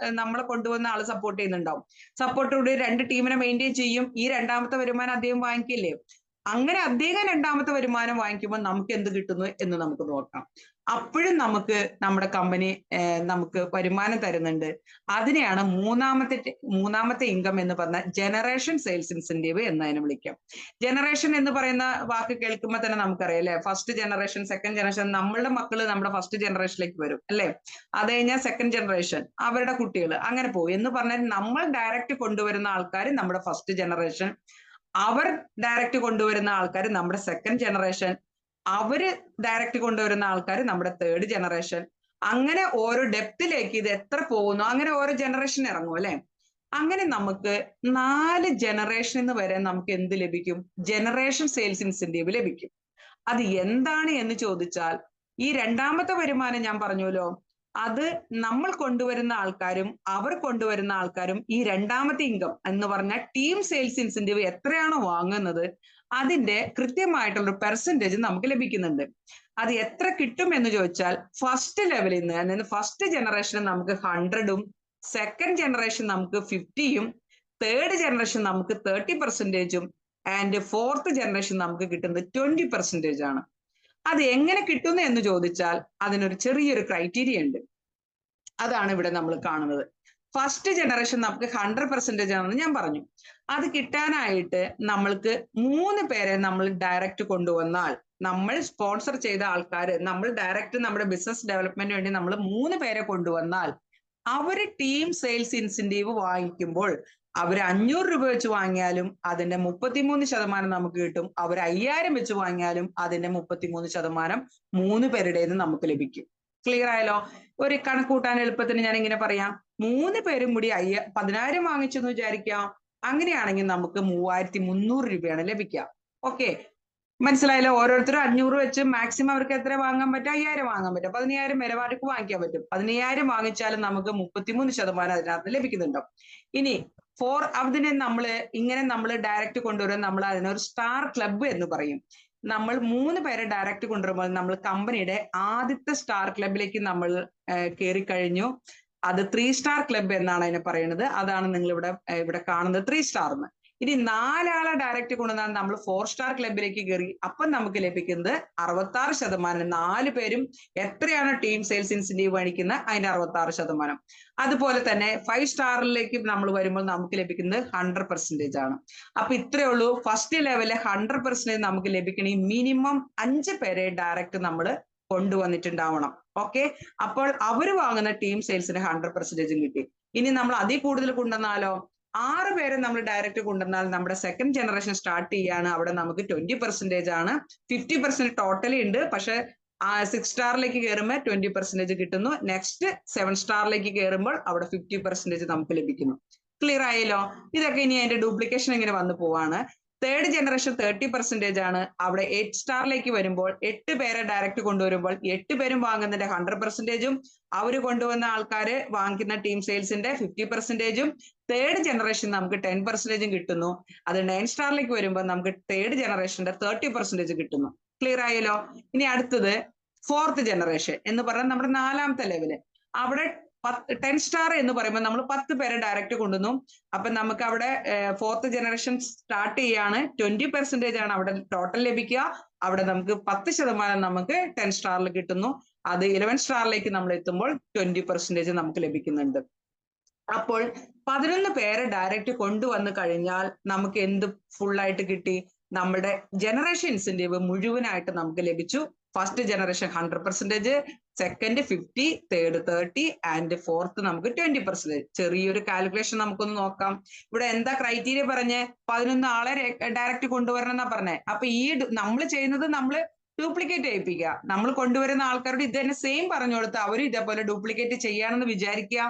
കൊണ്ടുവന്ന ആള് സപ്പോർട്ട് ചെയ്യുന്നുണ്ടാവും. സപ്പോർട്ടോട് കൂടി 2 ടീമിനെ മെയിൻറ്റെയിൻ ചെയ്യും. ഈ രണ്ടാമത്തെ വരുമാനം അദ്ദേഹം വാങ്ങിക്കില്ലേ? അങ്ങനെ അദ്ദേഹം രണ്ടാമത്തെ വരുമാനം വാങ്ങിക്കുമ്പോൾ നമുക്ക് എന്ത് കിട്ടുന്നു എന്ന് നമുക്ക് നോക്കാം. അപ്പോഴും നമുക്ക് നമ്മുടെ കമ്പനി നമുക്ക് വരുമാനം തരുന്നുണ്ട്. അതിനെയാണ് മൂന്നാമത്തെ ഇൻകം എന്ന് പറഞ്ഞാൽ ജനറേഷൻ സെയിൽസ് ഇൻസെന്റീവ് എന്നതിനെ വിളിക്കാം. ജനറേഷൻ എന്ന് പറയുന്ന വാക്ക് കേൾക്കുമ്പോൾ തന്നെ നമുക്കറിയാം അല്ലെ? First generation, second generation. നമ്മളുടെ മക്കള് നമ്മുടെ ഫസ്റ്റ് ജനറേഷനിലേക്ക് വരും അല്ലെ? അത് കഴിഞ്ഞാൽ സെക്കൻഡ് ജനറേഷൻ, അവരുടെ കുട്ടികൾ, അങ്ങനെ പോകും. എന്ന് പറഞ്ഞാൽ നമ്മൾ ഡയറക്റ്റ് കൊണ്ടുവരുന്ന ആൾക്കാർ നമ്മുടെ ഫസ്റ്റ് ജനറേഷൻ, അവർ ഡയറക്റ്റ് കൊണ്ടുവരുന്ന ആൾക്കാർ നമ്മുടെ സെക്കൻഡ് ജനറേഷൻ, അവര് ഡയറക്റ്റ് കൊണ്ടുവരുന്ന ആൾക്കാർ നമ്മുടെ തേർഡ് ജനറേഷൻ. അങ്ങനെ ഓരോ ഡെപ്തിലേക്ക് ഇത് എത്ര പോകുന്നു, അങ്ങനെ ഓരോ ജനറേഷൻ ഇറങ്ങും അല്ലെ? അങ്ങനെ നമുക്ക് 4 ജനറേഷൻ വരെ നമുക്ക് എന്ത് ലഭിക്കും? ജനറേഷൻ സെയിൽസ് ഇൻസെന്റീവ് ലഭിക്കും. അത് എന്താണ് എന്ന് ചോദിച്ചാൽ, ഈ രണ്ടാമത്തെ വരുമാനം ഞാൻ പറഞ്ഞല്ലോ, അത് നമ്മൾ കൊണ്ടുവരുന്ന ആൾക്കാരും അവർ കൊണ്ടുവരുന്ന ആൾക്കാരും ഈ രണ്ടാമത്തെ ഇൻകം എന്ന് പറഞ്ഞാൽ ടീം സെയിൽസ് ഇൻസെന്റീവ് എത്രയാണോ വാങ്ങുന്നത് അതിന്റെ കൃത്യമായിട്ടുള്ള പെർസെന്റേജ് നമുക്ക് ലഭിക്കുന്നുണ്ട്. അത് എത്ര കിട്ടും എന്ന് ചോദിച്ചാൽ, ഫസ്റ്റ് ലെവലിൽ നിന്ന്, അതായത് ഫസ്റ്റ് ജനറേഷൻ നമുക്ക് 100ഉം, സെക്കൻഡ് ജനറേഷൻ നമുക്ക് 50യും, തേർഡ് ജനറേഷൻ നമുക്ക് 30%ഉം, ആൻഡ് ഫോർത്ത് ജനറേഷൻ നമുക്ക് കിട്ടുന്നത് 20% ആണ്. അത് എങ്ങനെ കിട്ടുന്നു എന്ന് ചോദിച്ചാൽ അതിനൊരു ചെറിയൊരു ക്രൈറ്റീരിയ ഉണ്ട്. അതാണ് ഇവിടെ നമ്മൾ കാണുന്നത്. ഫസ്റ്റ് ജനറേഷൻ നമുക്ക് 100% ആണെന്ന് ഞാൻ പറഞ്ഞു. അത് കിട്ടാനായിട്ട് നമ്മൾക്ക് 3 പേരെ നമ്മൾ ഡയറക്റ്റ് കൊണ്ടുവന്നാൽ, നമ്മൾ സ്പോൺസർ ചെയ്ത ആൾക്കാർ, നമ്മൾ ഡയറക്റ്റ് നമ്മുടെ ബിസിനസ് ഡെവലപ്മെന്റിന് വേണ്ടി നമ്മൾ 3 പേരെ കൊണ്ടുവന്നാൽ അവര് ടീം സെയിൽസ് ഇൻസെന്റീവ് വാങ്ങിക്കുമ്പോൾ അവർ 500 രൂപ വെച്ച് വാങ്ങിയാലും അതിന്റെ 33% നമുക്ക് കിട്ടും. അവർ 5000 വെച്ച് വാങ്ങിയാലും അതിന്റെ 33% 3 പേരുടേത് നമുക്ക് ലഭിക്കും. ക്ലിയർ ആയല്ലോ? ഒരു കണക്ക് കൂട്ടാൻ എളുപ്പത്തിന് ഞാൻ ഇങ്ങനെ പറയാം. 3 പേരും കൂടി 10,000 വാങ്ങിച്ചെന്ന് വിചാരിക്കാം. അങ്ങനെയാണെങ്കിൽ നമുക്ക് 3300 രൂപയാണ് ലഭിക്കുക. ഓക്കെ, മനസ്സിലായല്ലോ? ഓരോരുത്തരും 500 വെച്ച് മാക്സിമം അവർക്ക് എത്ര വാങ്ങാൻ പറ്റും? 5000 വാങ്ങാൻ പറ്റും. 15000 വരെ അവർക്ക് വാങ്ങിക്കാൻ പറ്റും. 15000 വാങ്ങിച്ചാലും നമുക്ക് 33% അതിനകത്ത് ലഭിക്കുന്നുണ്ടോ? ഇനി അതിനെ നമ്മൾ ഡയറക്റ്റ് കൊണ്ടുവരുമ്പോൾ നമ്മൾ അതിനൊരു സ്റ്റാർ ക്ലബ്ബ് എന്ന് പറയും. നമ്മൾ 3 പേരെ ഡയറക്റ്റ് കൊണ്ടുവരുമ്പോൾ നമ്മൾ കമ്പനിയുടെ ആദ്യത്തെ സ്റ്റാർ ക്ലബിലേക്ക് നമ്മൾ കയറി കഴിഞ്ഞു. അത് 3 സ്റ്റാർ ക്ലബ് എന്നാണ് അതിനെ പറയുന്നത്. അതാണ് നിങ്ങൾ ഇവിടെ കാണുന്നത് 3 സ്റ്റാർ എന്ന്. ഇനി 4 ആളെ ഡയറക്റ്റ് കൊണ്ടുവന്നാൽ നമ്മൾ 4 സ്റ്റാർ ക്ലബിലേക്ക് കയറി. അപ്പം നമുക്ക് ലഭിക്കുന്നത് 66%. 4 പേരും എത്രയാണ് ടീം സെയിൽസ് ഇൻസെന്റീവ് മേടിക്കുന്നത് അതിന്റെ 66%. അതുപോലെ തന്നെ 5 സ്റ്റാറിലേക്ക് നമ്മൾ വരുമ്പോൾ നമുക്ക് ലഭിക്കുന്നത് 100% ആണ്. അപ്പൊ ഇത്രയേ ഉള്ളൂ. ഫസ്റ്റ് ലെവലിൽ 100% നമുക്ക് ലഭിക്കണമെങ്കിൽ മിനിമം 5 പേരെ ഡയറക്റ്റ് നമ്മൾ കൊണ്ടുവന്നിട്ടുണ്ടാവണം. ഓക്കെ, അപ്പോൾ അവർ വാങ്ങുന്ന ടീം സെയിൽസിന് 100% കിട്ടി. ഇനി നമ്മൾ അതിൽ കൂടുതൽ കൊണ്ടുവന്നാലോ, 6 പേരെ നമ്മൾ ഡയറക്റ്റ് കൊണ്ടുവന്നാൽ നമ്മുടെ സെക്കൻഡ് ജനറേഷൻ സ്റ്റാർട്ട് ചെയ്യാണ്. അവിടെ നമുക്ക് 20% ആണ്. 50% ടോട്ടലി ഉണ്ട്. പക്ഷെ 6 സ്റ്റാറിലേക്ക് കയറുമ്പോൾ 20% കിട്ടുന്നു. നെക്സ്റ്റ് 7 സ്റ്റാറിലേക്ക് കയറുമ്പോൾ അവിടെ 50% നമുക്ക് ലഭിക്കുന്നു. ക്ലിയർ ആയല്ലോ? ഇതൊക്കെ ഇനി അതിന്റെ ഡ്യൂപ്ലിക്കേഷൻ ഇങ്ങനെ വന്നു പോവാണ്. തേർഡ് ജനറേഷൻ 30% ആണ്. അവിടെ 8 സ്റ്റാറിലേക്ക് വരുമ്പോൾ 8 പേരെ ഡയറക്റ്റ് കൊണ്ടുവരുമ്പോൾ 8 പേരും വാങ്ങുന്നതിന്റെ 100%ഉം അവർ കൊണ്ടുവന്ന ആൾക്കാര് വാങ്ങിക്കുന്ന ടീം സെയിൽസിന്റെ 50%ഉം തേർഡ് ജനറേഷൻ നമുക്ക് 10% കിട്ടുന്നു. അത് 9 സ്റ്റാറിലേക്ക് വരുമ്പോൾ നമുക്ക് തേർഡ് ജനറേഷന്റെ 30% കിട്ടുന്നു. ക്ലിയർ ആയല്ലോ? ഇനി അടുത്തത് 4th ജനറേഷൻ എന്ന് പറഞ്ഞാൽ നമ്മുടെ 4ാമത്തെ ലെവല്. അവിടെ 10 സ്റ്റാർ എന്ന് പറയുമ്പോൾ നമ്മൾ 10 പേരെ ഡയറക്റ്റ് കൊണ്ടുവന്നു. അപ്പൊ നമുക്ക് അവിടെ 4th ജനറേഷൻ സ്റ്റാർട്ട് ചെയ്യാണ്. 20% ആണ് അവിടെ ടോട്ടൽ ലഭിക്കുക. അവിടെ നമുക്ക് 10% നമുക്ക് 10 സ്റ്റാറിൽ കിട്ടുന്നു. അത് 11 സ്റ്റാറിലേക്ക് നമ്മൾ എത്തുമ്പോൾ 20% നമുക്ക് ലഭിക്കുന്നുണ്ട്. അപ്പോൾ 11 പേരെ ഡയറക്റ്റ് കൊണ്ടുവന്ന് കഴിഞ്ഞാൽ നമുക്ക് എന്ത് ഫുള്ളായിട്ട് കിട്ടി? നമ്മുടെ ജനറേഷൻ ഇൻസെന്റീവ് മുഴുവനായിട്ട് നമുക്ക് ലഭിച്ചു. First generation 100%, second 50, third 30 and fourth നമുക്ക് 20%. ചെറിയൊരു കാൽക്കുലേഷൻ നമുക്കൊന്ന് നോക്കാം. ഇവിടെ എന്താ ക്രൈറ്റീരിയ പറഞ്ഞ് 11 ആളെ ഡയറക്റ്റ് കൊണ്ടുവരണം എന്നാ പറഞ്ഞേ. അപ്പൊ ഈ നമ്മൾ ചെയ്യുന്നത് നമ്മൾ ഡ്യൂപ്ലിക്കേറ്റ് ചെയ്യിപ്പിക്കുക. നമ്മൾ കൊണ്ടുവരുന്ന ആൾക്കാരോട് ഇത് തന്നെ സെയിം പറഞ്ഞു കൊടുത്ത് അവരും ഇതേപോലെ ഡ്യൂപ്ലിക്കേറ്റ് ചെയ്യാണെന്ന് വിചാരിക്കുക.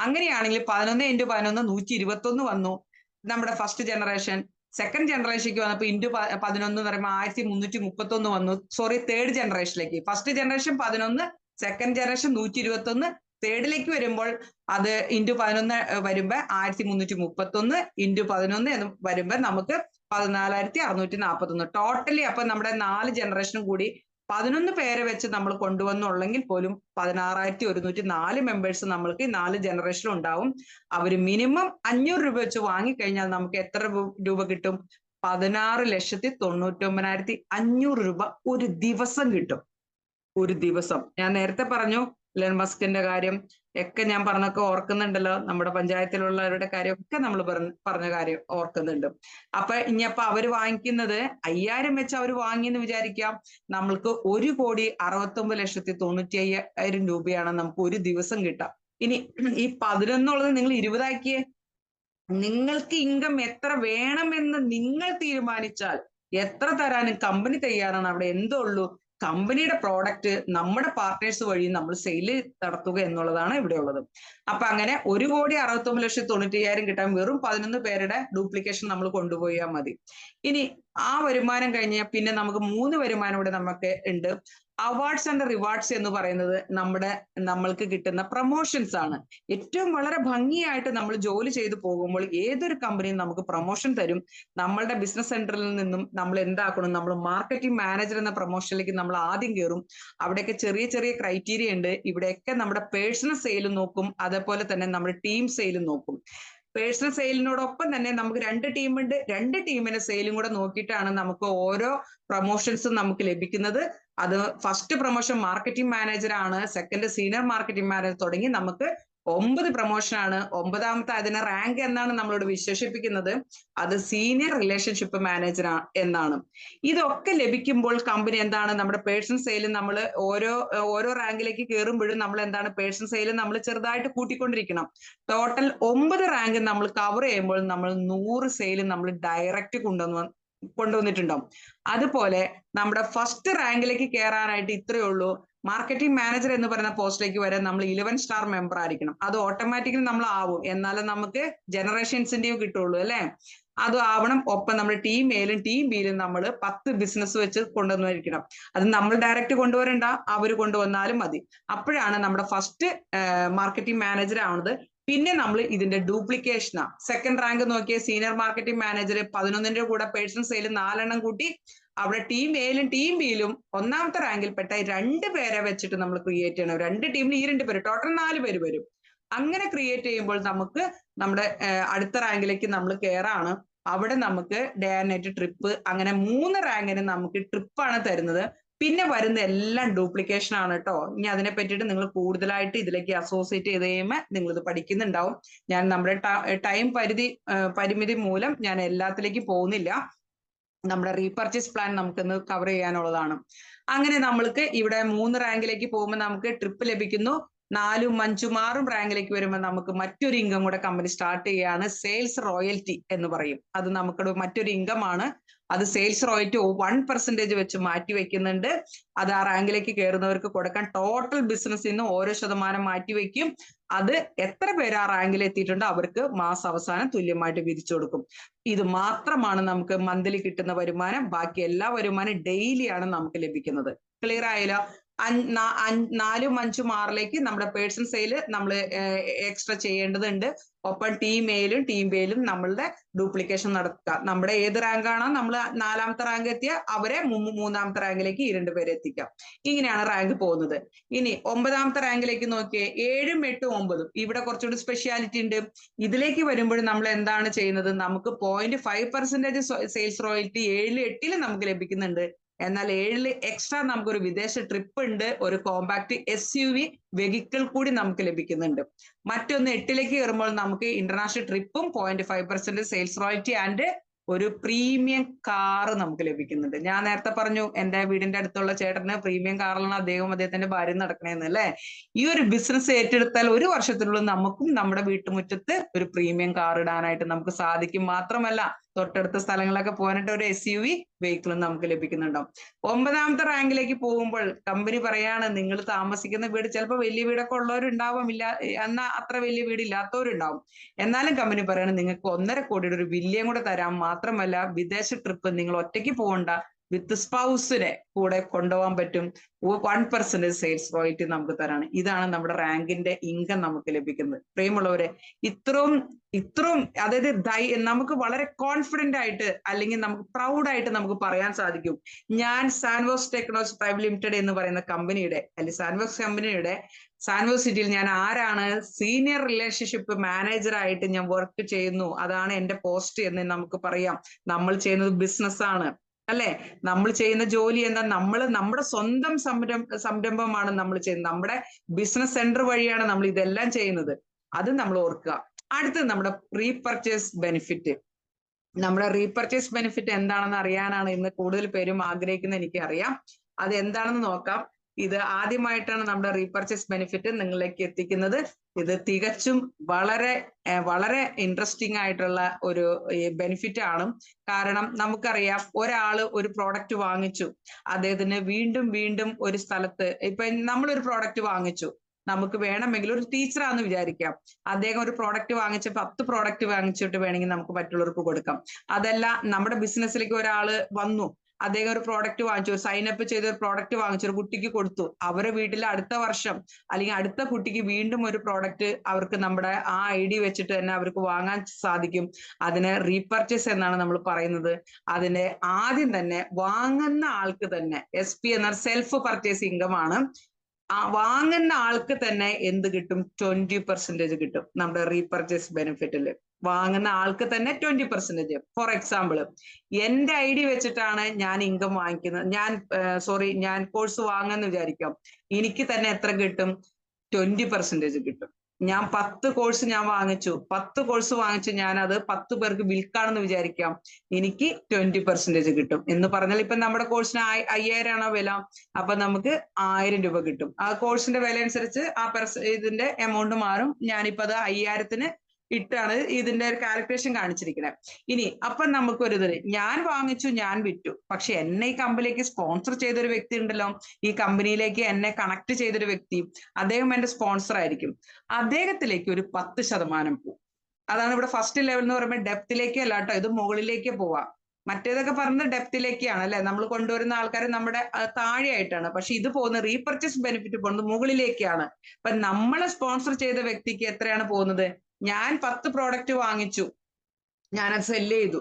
അങ്ങനെയാണെങ്കിൽ 11 × 11 121 വന്നു നമ്മുടെ ഫസ്റ്റ് ജനറേഷൻ. സെക്കൻഡ് ജനറേഷനിലേക്ക് വന്നപ്പോൾ ഇൻറ്റു 11 എന്ന് പറയുമ്പോൾ 1331 വന്നു. സോറി, തേർഡ് ജനറേഷനിലേക്ക്. ഫസ്റ്റ് ജനറേഷൻ 11, സെക്കൻഡ് ജനറേഷൻ 121, തേർഡിലേക്ക് വരുമ്പോൾ അത് ഇൻറ്റു 11 വരുമ്പോൾ 1331 ഇൻറ്റു 11 എന്ന് വരുമ്പോൾ നമുക്ക് 14,641. ടോട്ടലി അപ്പൊ നമ്മുടെ 4 ജനറേഷനും കൂടി 11 പേരെ വെച്ച് നമ്മൾ കൊണ്ടുവന്നുള്ളെങ്കിൽ പോലും 16,104 മെമ്പേഴ്സ് നമ്മൾക്ക് 4 ജനറേഷനും ഉണ്ടാവും. അവർ മിനിമം 500 രൂപ വെച്ച് വാങ്ങിക്കഴിഞ്ഞാൽ നമുക്ക് എത്ര രൂപ കിട്ടും? 16,99,500 രൂപ ഒരു ദിവസം കിട്ടും. ഒരു ദിവസം. ഞാൻ നേരത്തെ പറഞ്ഞു ഇലൻ മസ്കിന്റെ കാര്യം ഒക്കെ ഞാൻ പറഞ്ഞൊക്കെ ഓർക്കുന്നുണ്ടല്ലോ. നമ്മുടെ പഞ്ചായത്തിലുള്ളവരുടെ കാര്യമൊക്കെ നമ്മൾ പറഞ്ഞ കാര്യം ഓർക്കുന്നുണ്ട്. അപ്പൊ ഇനിയപ്പോ അവര് വാങ്ങിക്കുന്നത് 5000 വെച്ച് അവർ വാങ്ങിയെന്ന് വിചാരിക്കാം. നമ്മൾക്ക് 1,69,95,000 രൂപയാണ് നമുക്ക് ഒരു ദിവസം കിട്ടാം. ഇനി ഈ 11 നിങ്ങൾ 20 ആക്കിയേ. നിങ്ങൾക്ക് ഇൻകം എത്ര വേണമെന്ന് നിങ്ങൾ തീരുമാനിച്ചാൽ എത്ര തരാനും കമ്പനി തയ്യാറാണ്. അവിടെ എന്തോ ഉള്ളൂ, കമ്പനിയുടെ പ്രോഡക്റ്റ് നമ്മുടെ പാർട്ട്നേഴ്സ് വഴി നമ്മൾ സെയിൽ നടത്തുക എന്നുള്ളതാണ് ഇവിടെ ഉള്ളത്. അപ്പൊ അങ്ങനെ 1,69,95,000 കിട്ടാൻ വെറും 11 പേരുടെ ഡ്യൂപ്ലിക്കേഷൻ നമ്മൾ കൊണ്ടുപോയാൽ മതി. ഇനി ആ വരുമാനം കഴിഞ്ഞാൽ പിന്നെ നമുക്ക് 3 വരുമാനം ഇവിടെ നമുക്ക് ഉണ്ട്. അവാർഡ്സ് ആൻഡ് റിവാർഡ്സ് എന്ന് പറയുന്നത് നമ്മൾക്ക് കിട്ടുന്ന പ്രൊമോഷൻസ് ആണ്. ഏറ്റവും വളരെ ഭംഗിയായിട്ട് നമ്മൾ ജോലി ചെയ്തു പോകുമ്പോൾ ഏതൊരു കമ്പനിയും നമുക്ക് പ്രൊമോഷൻ തരും. നമ്മളുടെ ബിസിനസ് സെന്ററിൽ നിന്നും നമ്മൾ എന്താക്കണം, നമ്മൾ മാർക്കറ്റിംഗ് മാനേജർ എന്ന പ്രൊമോഷനിലേക്ക് നമ്മൾ ആദ്യം കയറും. അവിടെയൊക്കെ ചെറിയ ചെറിയ ക്രൈറ്റീരിയ ഉണ്ട്. ഇവിടെയൊക്കെ നമ്മുടെ പേഴ്സണൽ സെയിലും നോക്കും, അതേപോലെ തന്നെ നമ്മുടെ ടീം സെയിലും നോക്കും. പേഴ്സണൽ സെയിലിനോടൊപ്പം തന്നെ നമുക്ക് 2 ടീമുണ്ട്. 2 ടീമിന്റെ സെയിലും കൂടെ നോക്കിയിട്ടാണ് നമുക്ക് ഓരോ പ്രൊമോഷൻസും നമുക്ക് ലഭിക്കുന്നത്. അത് ഫസ്റ്റ് പ്രൊമോഷൻ മാർക്കറ്റിംഗ് മാനേജർ ആണ്, സെക്കൻഡ് സീനിയർ മാർക്കറ്റിംഗ് മാനേജർ തുടങ്ങി നമുക്ക് 9 പ്രൊമോഷൻ ആണ്. 9ാമത്തെ അതിനെ റാങ്ക് എന്നാണ് നമ്മളോട് വിശേഷിപ്പിക്കുന്നത്. അത് സീനിയർ റിലേഷൻഷിപ്പ് മാനേജർ എന്നാണ്. ഇതൊക്കെ ലഭിക്കുമ്പോൾ കമ്പനി എന്താണ്, നമ്മുടെ പേഴ്സണൽ സെയിൽ നമ്മൾ ഓരോ റാങ്കിലേക്ക് കയറുമ്പോഴും നമ്മൾ എന്താണ്, പേഴ്സണൽ സെയിൽ നമ്മൾ ചെറുതായിട്ട് കൂട്ടിക്കൊണ്ടിരിക്കണം. ടോട്ടൽ 9 റാങ്ക് നമ്മൾ കവർ ചെയ്യുമ്പോൾ നമ്മൾ 100 സെയിൽ നമ്മൾ ഡയറക്റ്റ് കൊണ്ടുവന്നിട്ടുണ്ടാവും. അതുപോലെ നമ്മുടെ ഫസ്റ്റ് റാങ്കിലേക്ക് കയറാനായിട്ട് ഇത്രയേ ഉള്ളൂ. മാർക്കറ്റിംഗ് മാനേജർ എന്ന് പറയുന്ന പോസ്റ്റിലേക്ക് വരാൻ നമ്മൾ 11 സ്റ്റാർ മെമ്പർ ആയിരിക്കണം. അത് ഓട്ടോമാറ്റിക്കലി നമ്മൾ ആവും. എന്നാലും നമുക്ക് ജനറേഷൻ ഇൻസെന്റീവ് കിട്ടുള്ളൂ അല്ലെ. അത് ആവണം. ഒപ്പം നമ്മുടെ ടീം എയിലും ടീം ബിയിലും നമ്മൾ 10 ബിസിനസ് വെച്ച് കൊണ്ടുവന്നിരിക്കണം. അത് നമ്മൾ ഡയറക്റ്റ് കൊണ്ടുവരണ്ട, അവർ കൊണ്ടുവന്നാലും മതി. അപ്പോഴാണ് നമ്മുടെ ഫസ്റ്റ് മാർക്കറ്റിംഗ് മാനേജർ ആവുന്നത്. പിന്നെ നമ്മൾ ഇതിന്റെ ഡ്യൂപ്ലിക്കേഷനാ. സെക്കൻഡ് റാങ്ക് നോക്കിയ സീനിയർ മാർക്കറ്റിംഗ് മാനേജർ 11ന്റെ കൂടെ പേഴ്സണൽ സെയിൽ 4 എണ്ണം കൂട്ടി അവിടെ ടീം എയിലും ടീം ബിയിലും 1ാമത്തെ റാങ്കിൽപ്പെട്ട 2 പേരെ വെച്ചിട്ട് നമ്മൾ ക്രിയേറ്റ് ചെയ്യണം. 2 ടീമിൽ ഈ 2 പേര്, ടോട്ടൽ 4 പേര് വരും. അങ്ങനെ ക്രിയേറ്റ് ചെയ്യുമ്പോൾ നമുക്ക് നമ്മുടെ അടുത്ത റാങ്കിലേക്ക് നമ്മൾ കയറാണ്. അവിടെ നമുക്ക് ഡേ ആൻഡ് നൈറ്റ് ട്രിപ്പ്, അങ്ങനെ 3 റാങ്കിന് നമുക്ക് ട്രിപ്പാണ് തരുന്നത്. പിന്നെ വരുന്ന എല്ലാം ഡ്യൂപ്ലിക്കേഷൻ ആണ് കേട്ടോ. ഇനി അതിനെ പറ്റിയിട്ട് നിങ്ങൾ കൂടുതലായിട്ട് ഇതിലേക്ക് അസോസിയേറ്റ് ചെയ്ത് കഴിയുമ്പോൾ നിങ്ങൾ ഇത് പഠിക്കുന്നുണ്ടാവും. ഞാൻ നമ്മുടെ ടൈം പരിമിതി മൂലം ഞാൻ എല്ലാത്തിലേക്കും പോകുന്നില്ല. നമ്മുടെ റീപർച്ചേസ് പ്ലാൻ നമുക്കിന്ന് കവർ ചെയ്യാനുള്ളതാണ്. അങ്ങനെ നമ്മൾക്ക് ഇവിടെ 3 റാങ്കിലേക്ക് പോകുമ്പോൾ നമുക്ക് ട്രിപ്പ് ലഭിക്കുന്നു. 4ഉം 5ഉം 6ഉം റാങ്കിലേക്ക് വരുമ്പോൾ നമുക്ക് മറ്റൊരു ഇൻകം കൂടെ കമ്പനി സ്റ്റാർട്ട് ചെയ്യുകയാണ്. സെയിൽസ് റോയൽറ്റി എന്ന് പറയും. അത് നമുക്ക് മറ്റൊരു ഇൻകം ആണ്. അത് സെയിൽസ് റോയൽറ്റി 1% വെച്ച് മാറ്റി വെക്കുന്നുണ്ട്. അത് ആ റാങ്കിലേക്ക് കയറുന്നവർക്ക് കൊടുക്കാൻ ടോട്ടൽ ബിസിനസ്സിൽ നിന്ന് ഓരോ ശതമാനം മാറ്റി വെക്കും. അത് എത്ര പേര് ആ റാങ്കിൽ എത്തിയിട്ടുണ്ടോ അവർക്ക് മാസം അവസാനം തുല്യമായിട്ട് വിരിച്ചു കൊടുക്കും. ഇത് മാത്രമാണ് നമുക്ക് മന്ത്ലി കിട്ടുന്ന വരുമാനം. ബാക്കി എല്ലാ വരുമാനം ഡെയിലി ആണ് നമുക്ക് ലഭിക്കുന്നത്. ക്ലിയർ ആയല്ലോ? 4ഉം 5ഉം 6ലേക്ക് നമ്മുടെ പേഴ്സൺ സെയിൽ നമ്മൾ എക്സ്ട്രാ ചെയ്യേണ്ടതുണ്ട്. ഒപ്പം ടീം ബിയിലും നമ്മളുടെ ഡ്യൂപ്ലിക്കേഷൻ നടത്തുക. നമ്മുടെ ഏത് റാങ്കാണോ നമ്മൾ 4ാമത്തെ റാങ്ക് എത്തിയ അവരെ 3ാമത്തെ റാങ്കിലേക്ക് 2 പേരെ എത്തിക്കാം. ഇങ്ങനെയാണ് റാങ്ക് പോകുന്നത്. ഇനി 9ാമത്തെ റാങ്കിലേക്ക് നോക്കിയേ. 7ഉം 8ഉം 9ഉം ഇവിടെ കുറച്ചുകൂടി സ്പെഷ്യാലിറ്റി ഉണ്ട്. ഇതിലേക്ക് വരുമ്പോൾ നമ്മൾ എന്താണ് ചെയ്യുന്നത്? നമുക്ക് 0.5% സെയിൽസ് റോയൽറ്റി 7, 8 നമുക്ക് ലഭിക്കുന്നുണ്ട്. എന്നാൽ 7 എക്സ്ട്രാ നമുക്കൊരു വിദേശ ട്രിപ്പ് ഉണ്ട്. ഒരു കോമ്പാക്ട് SUV വെഹിക്കിൾ കൂടി നമുക്ക് ലഭിക്കുന്നുണ്ട്. മറ്റൊന്ന് 8ലേക്ക് കയറുമ്പോൾ നമുക്ക് ഇന്റർനാഷണൽ ട്രിപ്പും 0.5% സെയിൽസ് റോയൽറ്റി ആൻഡ് ഒരു പ്രീമിയം കാറ് നമുക്ക് ലഭിക്കുന്നുണ്ട്. ഞാൻ നേരത്തെ പറഞ്ഞു എന്റെ വീടിന്റെ അടുത്തുള്ള ചേട്ടന് പ്രീമിയം കാറിലാണ് അദ്ദേഹത്തിന്റെ ഭാര്യ നടക്കണേന്ന് അല്ലെ. ഈ ഒരു ബിസിനസ് ഏറ്റെടുത്താൽ 1 വർഷത്തിനുള്ളിൽ നമുക്കും നമ്മുടെ വീട്ടുമുറ്റത്ത് ഒരു പ്രീമിയം കാർ ഇടാനായിട്ട് നമുക്ക് സാധിക്കും. മാത്രമല്ല തൊട്ടടുത്ത സ്ഥലങ്ങളിലൊക്കെ പോകാനായിട്ട് ഒരു SUV വെഹിക്കിളും നമുക്ക് ലഭിക്കുന്നുണ്ടാവും. 9ാമത്തെ റാങ്കിലേക്ക് പോകുമ്പോൾ കമ്പനി പറയാണ്, നിങ്ങൾ താമസിക്കുന്ന വീട് ചിലപ്പോൾ വലിയ വീടൊക്കെ ഉള്ളവരുണ്ടാവും, എന്നാൽ അത്ര വലിയ വീട് ഇല്ലാത്തവരുണ്ടാവും. എന്നാലും കമ്പനി പറയാണ് നിങ്ങൾക്ക് 1.5 കോടിയുടെ ഒരു വില്ലയും കൂടെ തരാം. മാത്രമല്ല വിദേശ ട്രിപ്പ് നിങ്ങൾ ഒറ്റയ്ക്ക് പോകണ്ട, വിത്ത് സ്പൗസിനെ കൂടെ കൊണ്ടുപോകാൻ പറ്റും. 1% സെയിൽസ് റോയൽറ്റി നമുക്ക് തരാണ്. ഇതാണ് നമ്മുടെ റാങ്കിന്റെ ഇൻകം നമുക്ക് ലഭിക്കുന്നത്. പ്രിയമുള്ളവരെ, ഇത്രയും അതായത് നമുക്ക് വളരെ കോൺഫിഡന്റ് ആയിട്ട് അല്ലെങ്കിൽ നമുക്ക് പ്രൗഡായിട്ട് നമുക്ക് പറയാൻ സാധിക്കും, ഞാൻ സാൻവോസ് ടെക്നോളജി പ്രൈവറ്റ് ലിമിറ്റഡ് എന്ന് പറയുന്ന കമ്പനിയുടെ അല്ലെങ്കിൽ സാൻവോസ് സിറ്റിയിൽ ഞാൻ ആരാണ്? സീനിയർ റിലേഷൻഷിപ്പ് മാനേജർ ആയിട്ട് ഞാൻ വർക്ക് ചെയ്യുന്നു. അതാണ് എന്റെ പോസ്റ്റ് എന്ന് നമുക്ക് പറയാം. നമ്മൾ ചെയ്യുന്നത് ബിസിനസ് ആണ് അല്ലെ. നമ്മൾ ചെയ്യുന്ന ജോലി എന്താ? നമ്മുടെ സ്വന്തം സംരംഭമാണ് നമ്മൾ ചെയ്യുന്നത്. നമ്മുടെ ബിസിനസ് സെന്റർ വഴിയാണ് നമ്മൾ ഇതെല്ലാം ചെയ്യുന്നത്. അത് നമ്മൾ ഓർക്കുക. അടുത്തത് നമ്മുടെ റീപർച്ചേസ് ബെനിഫിറ്റ്. നമ്മുടെ റീപർച്ചേസ് ബെനിഫിറ്റ് എന്താണെന്ന് അറിയാനാണ് ഇന്ന് കൂടുതൽ പേരും ആഗ്രഹിക്കുന്നത്, എനിക്കറിയാം. അത് എന്താണെന്ന് നോക്കാം. ഇത് ആദ്യമായിട്ടാണ് നമ്മുടെ റീപർച്ചേസ് ബെനിഫിറ്റ് നിങ്ങളിലേക്ക് എത്തിക്കുന്നത്. ഇത് തികച്ചും വളരെ ഇൻട്രസ്റ്റിംഗ് ആയിട്ടുള്ള ഒരു ബെനിഫിറ്റ് ആണ്. കാരണം നമുക്കറിയാം, ഒരാള് ഒരു പ്രോഡക്റ്റ് വാങ്ങിച്ചു, അദ്ദേഹത്തിന് വീണ്ടും ഒരു സ്ഥലത്ത്, ഇപ്പൊ നമ്മളൊരു പ്രോഡക്റ്റ് വാങ്ങിച്ചു, നമുക്ക് വേണമെങ്കിൽ ഒരു ടീച്ചറാന്ന് വിചാരിക്കാം, അദ്ദേഹം ഒരു പ്രോഡക്റ്റ് വാങ്ങിച്ച് 10 പ്രോഡക്റ്റ് വാങ്ങിച്ചിട്ട് വേണമെങ്കിൽ നമുക്ക് മറ്റുള്ളവർക്ക് കൊടുക്കാം. അതല്ല, നമ്മുടെ ബിസിനസ്സിലേക്ക് ഒരാള് വന്നു, അദ്ദേഹം ഒരു പ്രോഡക്റ്റ് വാങ്ങിച്ചു, സൈനപ്പ് ചെയ്ത് ഒരു പ്രോഡക്റ്റ് വാങ്ങിച്ചു ഒരു കുട്ടിക്ക് കൊടുത്തു. അവരെ വീട്ടിൽ അടുത്ത വർഷം അല്ലെങ്കിൽ അടുത്ത കുട്ടിക്ക് വീണ്ടും ഒരു പ്രോഡക്റ്റ് അവർക്ക് നമ്മുടെ ആ ID വെച്ചിട്ട് തന്നെ അവർക്ക് വാങ്ങാൻ സാധിക്കും. അതിന് റീപർച്ചേസ് എന്നാണ് നമ്മൾ പറയുന്നത്. അതിന്റെ ആദ്യം തന്നെ വാങ്ങുന്ന ആൾക്ക് തന്നെ SP എന്ന സെൽഫ് പർച്ചേസ് ഇൻകം ആണ്. വാങ്ങുന്ന ആൾക്ക് തന്നെ എന്ത് കിട്ടും? 20% കിട്ടും നമ്മുടെ റീപർച്ചേസ് ബെനിഫിറ്റില്. വാങ്ങുന്ന ആൾക്ക് തന്നെ 20%. ഫോർ എക്സാമ്പിൾ, എന്റെ ID വെച്ചിട്ടാണ് ഞാൻ ഇൻകം വാങ്ങിക്കുന്നത്, ഞാൻ കോഴ്സ് വാങ്ങുമെന്ന് വിചാരിക്കാം. എനിക്ക് തന്നെ എത്ര കിട്ടും? 20% കിട്ടും. ഞാൻ 10 കോഴ്സ് വാങ്ങിച്ചു, 10 കോഴ്സ് വാങ്ങിച്ച് ഞാൻ അത് 10 പേർക്ക് വിൽക്കാണെന്ന് വിചാരിക്കാം, എനിക്ക് 20% കിട്ടും. എന്ന് പറഞ്ഞാൽ ഇപ്പൊ നമ്മുടെ കോഴ്സിന് 5000 ആണോ വില, അപ്പൊ നമുക്ക് 1000 രൂപ കിട്ടും. ആ കോഴ്സിന്റെ വില അനുസരിച്ച് ഇതിന്റെ എമൗണ്ട് മാറും. ഞാനിപ്പോ അത് 5000-ന് ഇട്ടാണ് ഇതിന്റെ ഒരു കാൽക്കുലേഷൻ കാണിച്ചിരിക്കുന്നത്. ഇനി അപ്പൊ നമുക്കൊരിത്, ഞാൻ വാങ്ങിച്ചു, ഞാൻ വിറ്റു, പക്ഷെ എന്നെ ഈ കമ്പനിയിലേക്ക് സ്പോൺസർ ചെയ്തൊരു വ്യക്തി ഉണ്ടല്ലോ, ഈ കമ്പനിയിലേക്ക് എന്നെ കണക്ട് ചെയ്തൊരു വ്യക്തി, അദ്ദേഹം എന്റെ സ്പോൺസർ ആയിരിക്കും. അദ്ദേഹത്തിലേക്ക് ഒരു 10% പോകും. അതാണ് ഇവിടെ ഫസ്റ്റ് ലെവൽ എന്ന് പറയുമ്പോൾ ഡെപ്തിലേക്ക് അല്ല കേട്ടോ, ഇത് മുകളിലേക്ക് പോവാം. മറ്റേതൊക്കെ പറഞ്ഞത് ഡെപ്തിലേക്കാണ് അല്ലെ, നമ്മൾ കൊണ്ടുവരുന്ന ആൾക്കാർ നമ്മുടെ താഴെയായിട്ടാണ്. പക്ഷെ ഇത് പോകുന്ന റീപർച്ചേസ് ബെനിഫിറ്റ് പോകുന്നത് മുകളിലേക്കാണ്. അപ്പൊ നമ്മളെ സ്പോൺസർ ചെയ്ത വ്യക്തിക്ക് എത്രയാണ് പോകുന്നത്? ഞാൻ 10 പ്രോഡക്റ്റ് വാങ്ങിച്ചു, ഞാനത് സെല്ല് ചെയ്തു,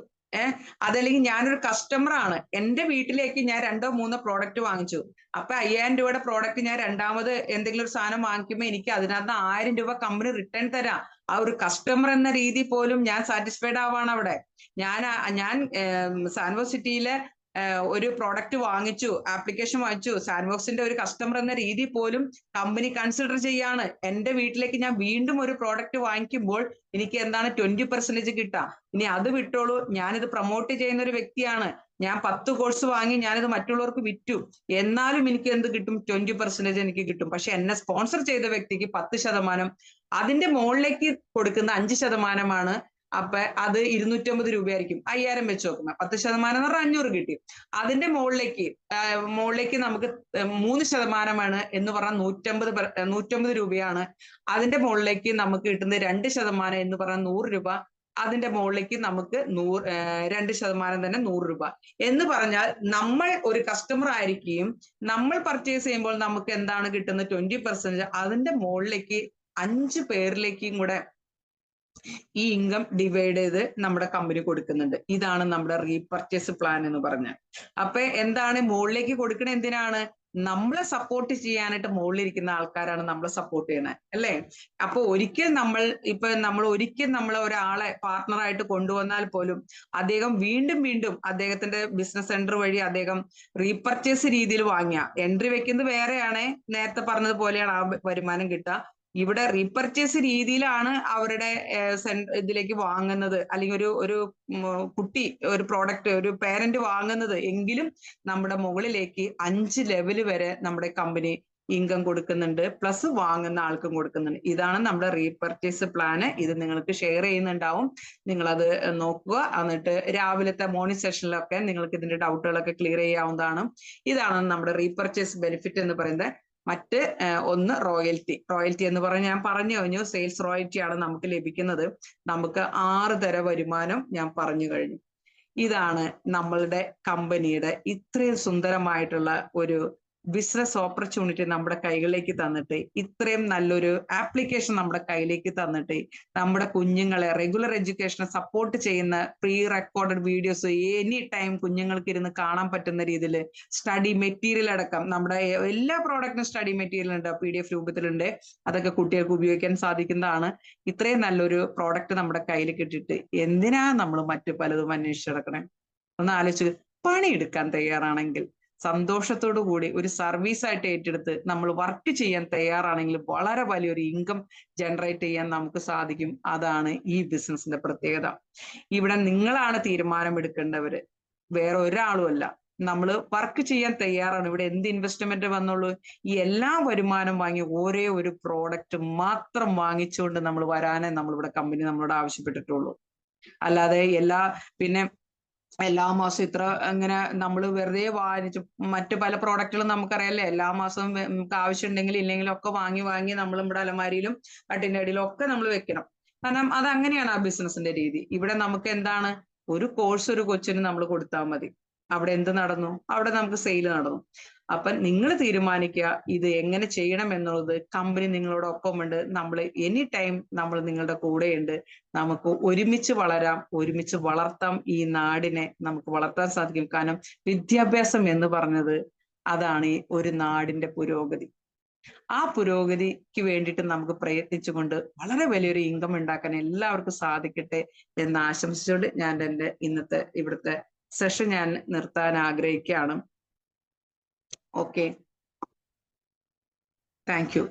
അതല്ലെങ്കിൽ ഞാനൊരു കസ്റ്റമർ ആണ്, എന്റെ വീട്ടിലേക്ക് ഞാൻ 2-3 പ്രോഡക്റ്റ് വാങ്ങിച്ചു. അപ്പൊ 5000 രൂപയുടെ പ്രോഡക്റ്റ് ഞാൻ രണ്ടാമത് എന്തെങ്കിലും ഒരു സാധനം വാങ്ങിക്കുമ്പോൾ എനിക്ക് അതിനകത്ത് 1000 രൂപ കമ്പനി റിട്ടേൺ തരാം. ആ ഒരു കസ്റ്റമർ എന്ന രീതി പോലും ഞാൻ സാറ്റിസ്ഫൈഡ് ആവാണ് അവിടെ. ഞാൻ സാൻവോസ് സിറ്റിയിലെ ഒരു പ്രോഡക്റ്റ് വാങ്ങിച്ചു, ആപ്ലിക്കേഷൻ വാങ്ങിച്ചു, സാൻവോക്സിന്റെ ഒരു കസ്റ്റമർ എന്ന രീതി പോലും കമ്പനി കൺസിഡർ ചെയ്യാണ്. എന്റെ വീട്ടിലേക്ക് ഞാൻ വീണ്ടും ഒരു പ്രോഡക്റ്റ് വാങ്ങിക്കുമ്പോൾ എനിക്ക് എന്താണ് 20% കിട്ടുക. ഇനി അത് വിട്ടോളൂ, ഞാനിത് പ്രൊമോട്ട് ചെയ്യുന്ന ഒരു വ്യക്തിയാണ്. ഞാൻ 10 കോഴ്സ് വാങ്ങി ഞാനിത് മറ്റുള്ളവർക്ക് വിറ്റു, എന്നാലും എനിക്ക് എന്ത് കിട്ടും? 20% എനിക്ക് കിട്ടും. പക്ഷെ എന്നെ സ്പോൺസർ ചെയ്ത വ്യക്തിക്ക് 10%, അതിന്റെ മുകളിലേക്ക് കൊടുക്കുന്ന 5%. അപ്പൊ അത് 250 രൂപയായിരിക്കും. 5000 വെച്ച് നോക്കുമ്പോൾ 10% എന്ന് പറഞ്ഞാൽ 500 കിട്ടി. അതിന്റെ മുകളിലേക്ക് നമുക്ക് 3% എന്ന് പറഞ്ഞാൽ 150 രൂപയാണ്. അതിന്റെ മുകളിലേക്ക് നമുക്ക് കിട്ടുന്നത് 2% എന്ന് പറഞ്ഞാൽ 100 രൂപ. അതിന്റെ മുകളിലേക്ക് നമുക്ക് 2% തന്നെ 100 രൂപ എന്ന് പറഞ്ഞാൽ നമ്മൾ ഒരു കസ്റ്റമർ ആയിരിക്കുകയും നമ്മൾ പർച്ചേസ് ചെയ്യുമ്പോൾ നമുക്ക് എന്താണ് കിട്ടുന്നത്? 20%. അതിന്റെ മുകളിലേക്ക് 5 പേരിലേക്കും കൂടെ ഈ ഇൻകം ഡിവൈഡ് ചെയ്ത് നമ്മുടെ കമ്പനി കൊടുക്കുന്നുണ്ട്. ഇതാണ് നമ്മുടെ റീപർച്ചേസ് പ്ലാൻ എന്ന് പറഞ്ഞാൽ. അപ്പൊ എന്താണ് മുകളിലേക്ക് കൊടുക്കണ? എന്തിനാണ്? നമ്മളെ സപ്പോർട്ട് ചെയ്യാനായിട്ട് മുകളിലിരിക്കുന്ന ആൾക്കാരാണ് നമ്മളെ സപ്പോർട്ട് ചെയ്യണത്, അല്ലേ? അപ്പൊ ഒരിക്കൽ നമ്മൾ ഒരാളെ പാർട്ട്ണറായിട്ട് കൊണ്ടുവന്നാൽ പോലും അദ്ദേഹം വീണ്ടും അദ്ദേഹത്തിന്റെ ബിസിനസ് സെന്റർ വഴി അദ്ദേഹം റീപർച്ചേസ് രീതിയിൽ വാങ്ങിയ എൻട്രി വെക്കുന്നത് വേറെയാണ്. നേരത്തെ പറഞ്ഞതുപോലെയാണ് ആ വരുമാനം കിട്ടുക. ഇവിടെ റീപർച്ചേസ് രീതിയിലാണ് അവരുടെ ഇതിലേക്ക് വാങ്ങുന്നത്, അല്ലെങ്കിൽ ഒരു കുട്ടി ഒരു പ്രോഡക്റ്റ് ഒരു പേരന്റ് വാങ്ങുന്നത് എങ്കിലും നമ്മുടെ മുകളിലേക്ക് 5 ലെവൽ വരെ നമ്മുടെ കമ്പനി ഇൻകം കൊടുക്കുന്നുണ്ട്, പ്ലസ് വാങ്ങുന്ന ആൾക്കും കൊടുക്കുന്നുണ്ട്. ഇതാണ് നമ്മുടെ റീപർച്ചേസ് പ്ലാന്. ഇത് നിങ്ങൾക്ക് ഷെയർ ചെയ്യുന്നുണ്ടാവും. നിങ്ങളത് നോക്കുക. എന്നിട്ട് രാവിലത്തെ മോർണിംഗ് സെഷനിലൊക്കെ നിങ്ങൾക്ക് ഇതിന്റെ ഡൗട്ടുകളൊക്കെ ക്ലിയർ ചെയ്യാവുന്നതാണ്. ഇതാണ് നമ്മുടെ റീപർച്ചേസ് ബെനിഫിറ്റ് എന്ന് പറയുന്നത്. ഒന്ന് റോയൽറ്റി എന്ന് പറഞ്ഞാൽ ഞാൻ പറഞ്ഞു കഴിഞ്ഞു, സെയിൽസ് റോയൽറ്റി ആണ് നമുക്ക് ലഭിക്കുന്നത്. നമുക്ക് 6 തരം വരുമാനം ഞാൻ പറഞ്ഞു കഴിഞ്ഞു. ഇതാണ് നമ്മളുടെ കമ്പനിയുടെ ഇത്രയും സുന്ദരമായിട്ടുള്ള ഒരു ബിസിനസ് ഓപ്പർച്യൂണിറ്റി നമ്മുടെ കൈകളിലേക്ക് തന്നിട്ട്, ഇത്രയും നല്ലൊരു ആപ്ലിക്കേഷൻ നമ്മുടെ കയ്യിലേക്ക് തന്നിട്ട്, നമ്മുടെ കുഞ്ഞുങ്ങളെ റെഗുലർ എഡ്യൂക്കേഷനെ സപ്പോർട്ട് ചെയ്യുന്ന pre recorded videos any time കുഞ്ഞുങ്ങൾക്ക് ഇരുന്ന് കാണാൻ പറ്റുന്ന രീതിയിൽ സ്റ്റഡി മെറ്റീരിയൽ അടക്കം നമ്മുടെ എല്ലാ പ്രോഡക്റ്റിനും സ്റ്റഡി മെറ്റീരിയൽ ഉണ്ട്, PDF രൂപത്തിലുണ്ട്. അതൊക്കെ കുട്ടികൾക്ക് ഉപയോഗിക്കാൻ സാധിക്കുന്നതാണ്. ഇത്രയും നല്ലൊരു പ്രോഡക്റ്റ് നമ്മുടെ കയ്യിൽ കിട്ടിയിട്ട് എന്തിനാ നമ്മൾ മറ്റു പലതും അന്വേഷിച്ച് നടക്കണേ? ഒന്ന് ആലോചിച്ച്, പണിയെടുക്കാൻ തയ്യാറാണെങ്കിൽ സന്തോഷത്തോടു കൂടി ഒരു സർവീസ് ആയിട്ട് ഏറ്റെടുത്ത് നമ്മൾ വർക്ക് ചെയ്യാൻ തയ്യാറാണെങ്കിൽ വളരെ വലിയൊരു ഇൻകം ജനറേറ്റ് ചെയ്യാൻ നമുക്ക് സാധിക്കും. അതാണ് ഈ ബിസിനസിന്റെ പ്രത്യേകത. ഇവിടെ നിങ്ങളാണ് തീരുമാനം എടുക്കേണ്ടവര്, വേറെ ഒരാളുമല്ല. നമ്മൾ വർക്ക് ചെയ്യാൻ തയ്യാറാണ്. ഇവിടെ എന്ത് ഇൻവെസ്റ്റ്മെന്റ് വന്നുള്ളൂ? ഈ എല്ലാ വരുമാനം വാങ്ങി ഒരേ ഒരു പ്രോഡക്റ്റ് മാത്രം വാങ്ങിച്ചുകൊണ്ട് നമ്മൾ വരാനേ നമ്മളിവിടെ കമ്പനി നമ്മളോട് ആവശ്യപ്പെട്ടിട്ടുള്ളൂ. അല്ലാതെ എല്ലാ മാസവും ഇത്ര അങ്ങനെ നമ്മൾ വെറുതെ വാങ്ങിച്ചു. മറ്റു പല പ്രോഡക്റ്റുകളും നമുക്കറിയാലേ, എല്ലാ മാസവും നമുക്ക് ആവശ്യമുണ്ടെങ്കിൽ ഇല്ലെങ്കിലും ഒക്കെ വാങ്ങി നമ്മൾ നമ്മുടെ അലമാരിയിലും കട്ടിന്റെ അടിയിലും ഒക്കെ നമ്മൾ വെക്കണം. കാരണം അത് അങ്ങനെയാണ് ആ ബിസിനസിന്റെ രീതി. ഇവിടെ നമുക്ക് എന്താണ്? ഒരു കോഴ്സ് ഒരു കൊച്ചിന് നമ്മൾ കൊടുത്താൽ മതി. അവിടെ എന്ത് നടന്നു? അവിടെ നമുക്ക് സെയിൽ നടന്നു. അപ്പൊ നിങ്ങൾ തീരുമാനിക്കുക ഇത് എങ്ങനെ ചെയ്യണം എന്നുള്ളത്. കമ്പനി നിങ്ങളോടൊപ്പമുണ്ട്. നമ്മൾ എനി ടൈം നമ്മൾ നിങ്ങളുടെ കൂടെയുണ്ട്. നമുക്ക് ഒരുമിച്ച് വളരാം, ഒരുമിച്ച് വളർത്താം. ഈ നാടിനെ നമുക്ക് വളർത്താൻ സാധിക്കും. കാരണം വിദ്യാഭ്യാസം എന്ന് പറഞ്ഞത് അതാണ് ഈ ഒരു നാടിന്റെ പുരോഗതി. ആ പുരോഗതിക്ക് വേണ്ടിയിട്ട് നമുക്ക് പ്രയത്നിച്ചുകൊണ്ട് വളരെ വലിയൊരു ഇൻകം ഉണ്ടാക്കാൻ എല്ലാവർക്കും സാധിക്കട്ടെ എന്ന് ആശംസിച്ചുകൊണ്ട് ഞാൻ എൻ്റെ ഇന്നത്തെ ഇവിടുത്തെ സെഷൻ ഞാൻ നിർത്താൻ ആഗ്രഹിക്കുകയാണ്. Okay, thank you.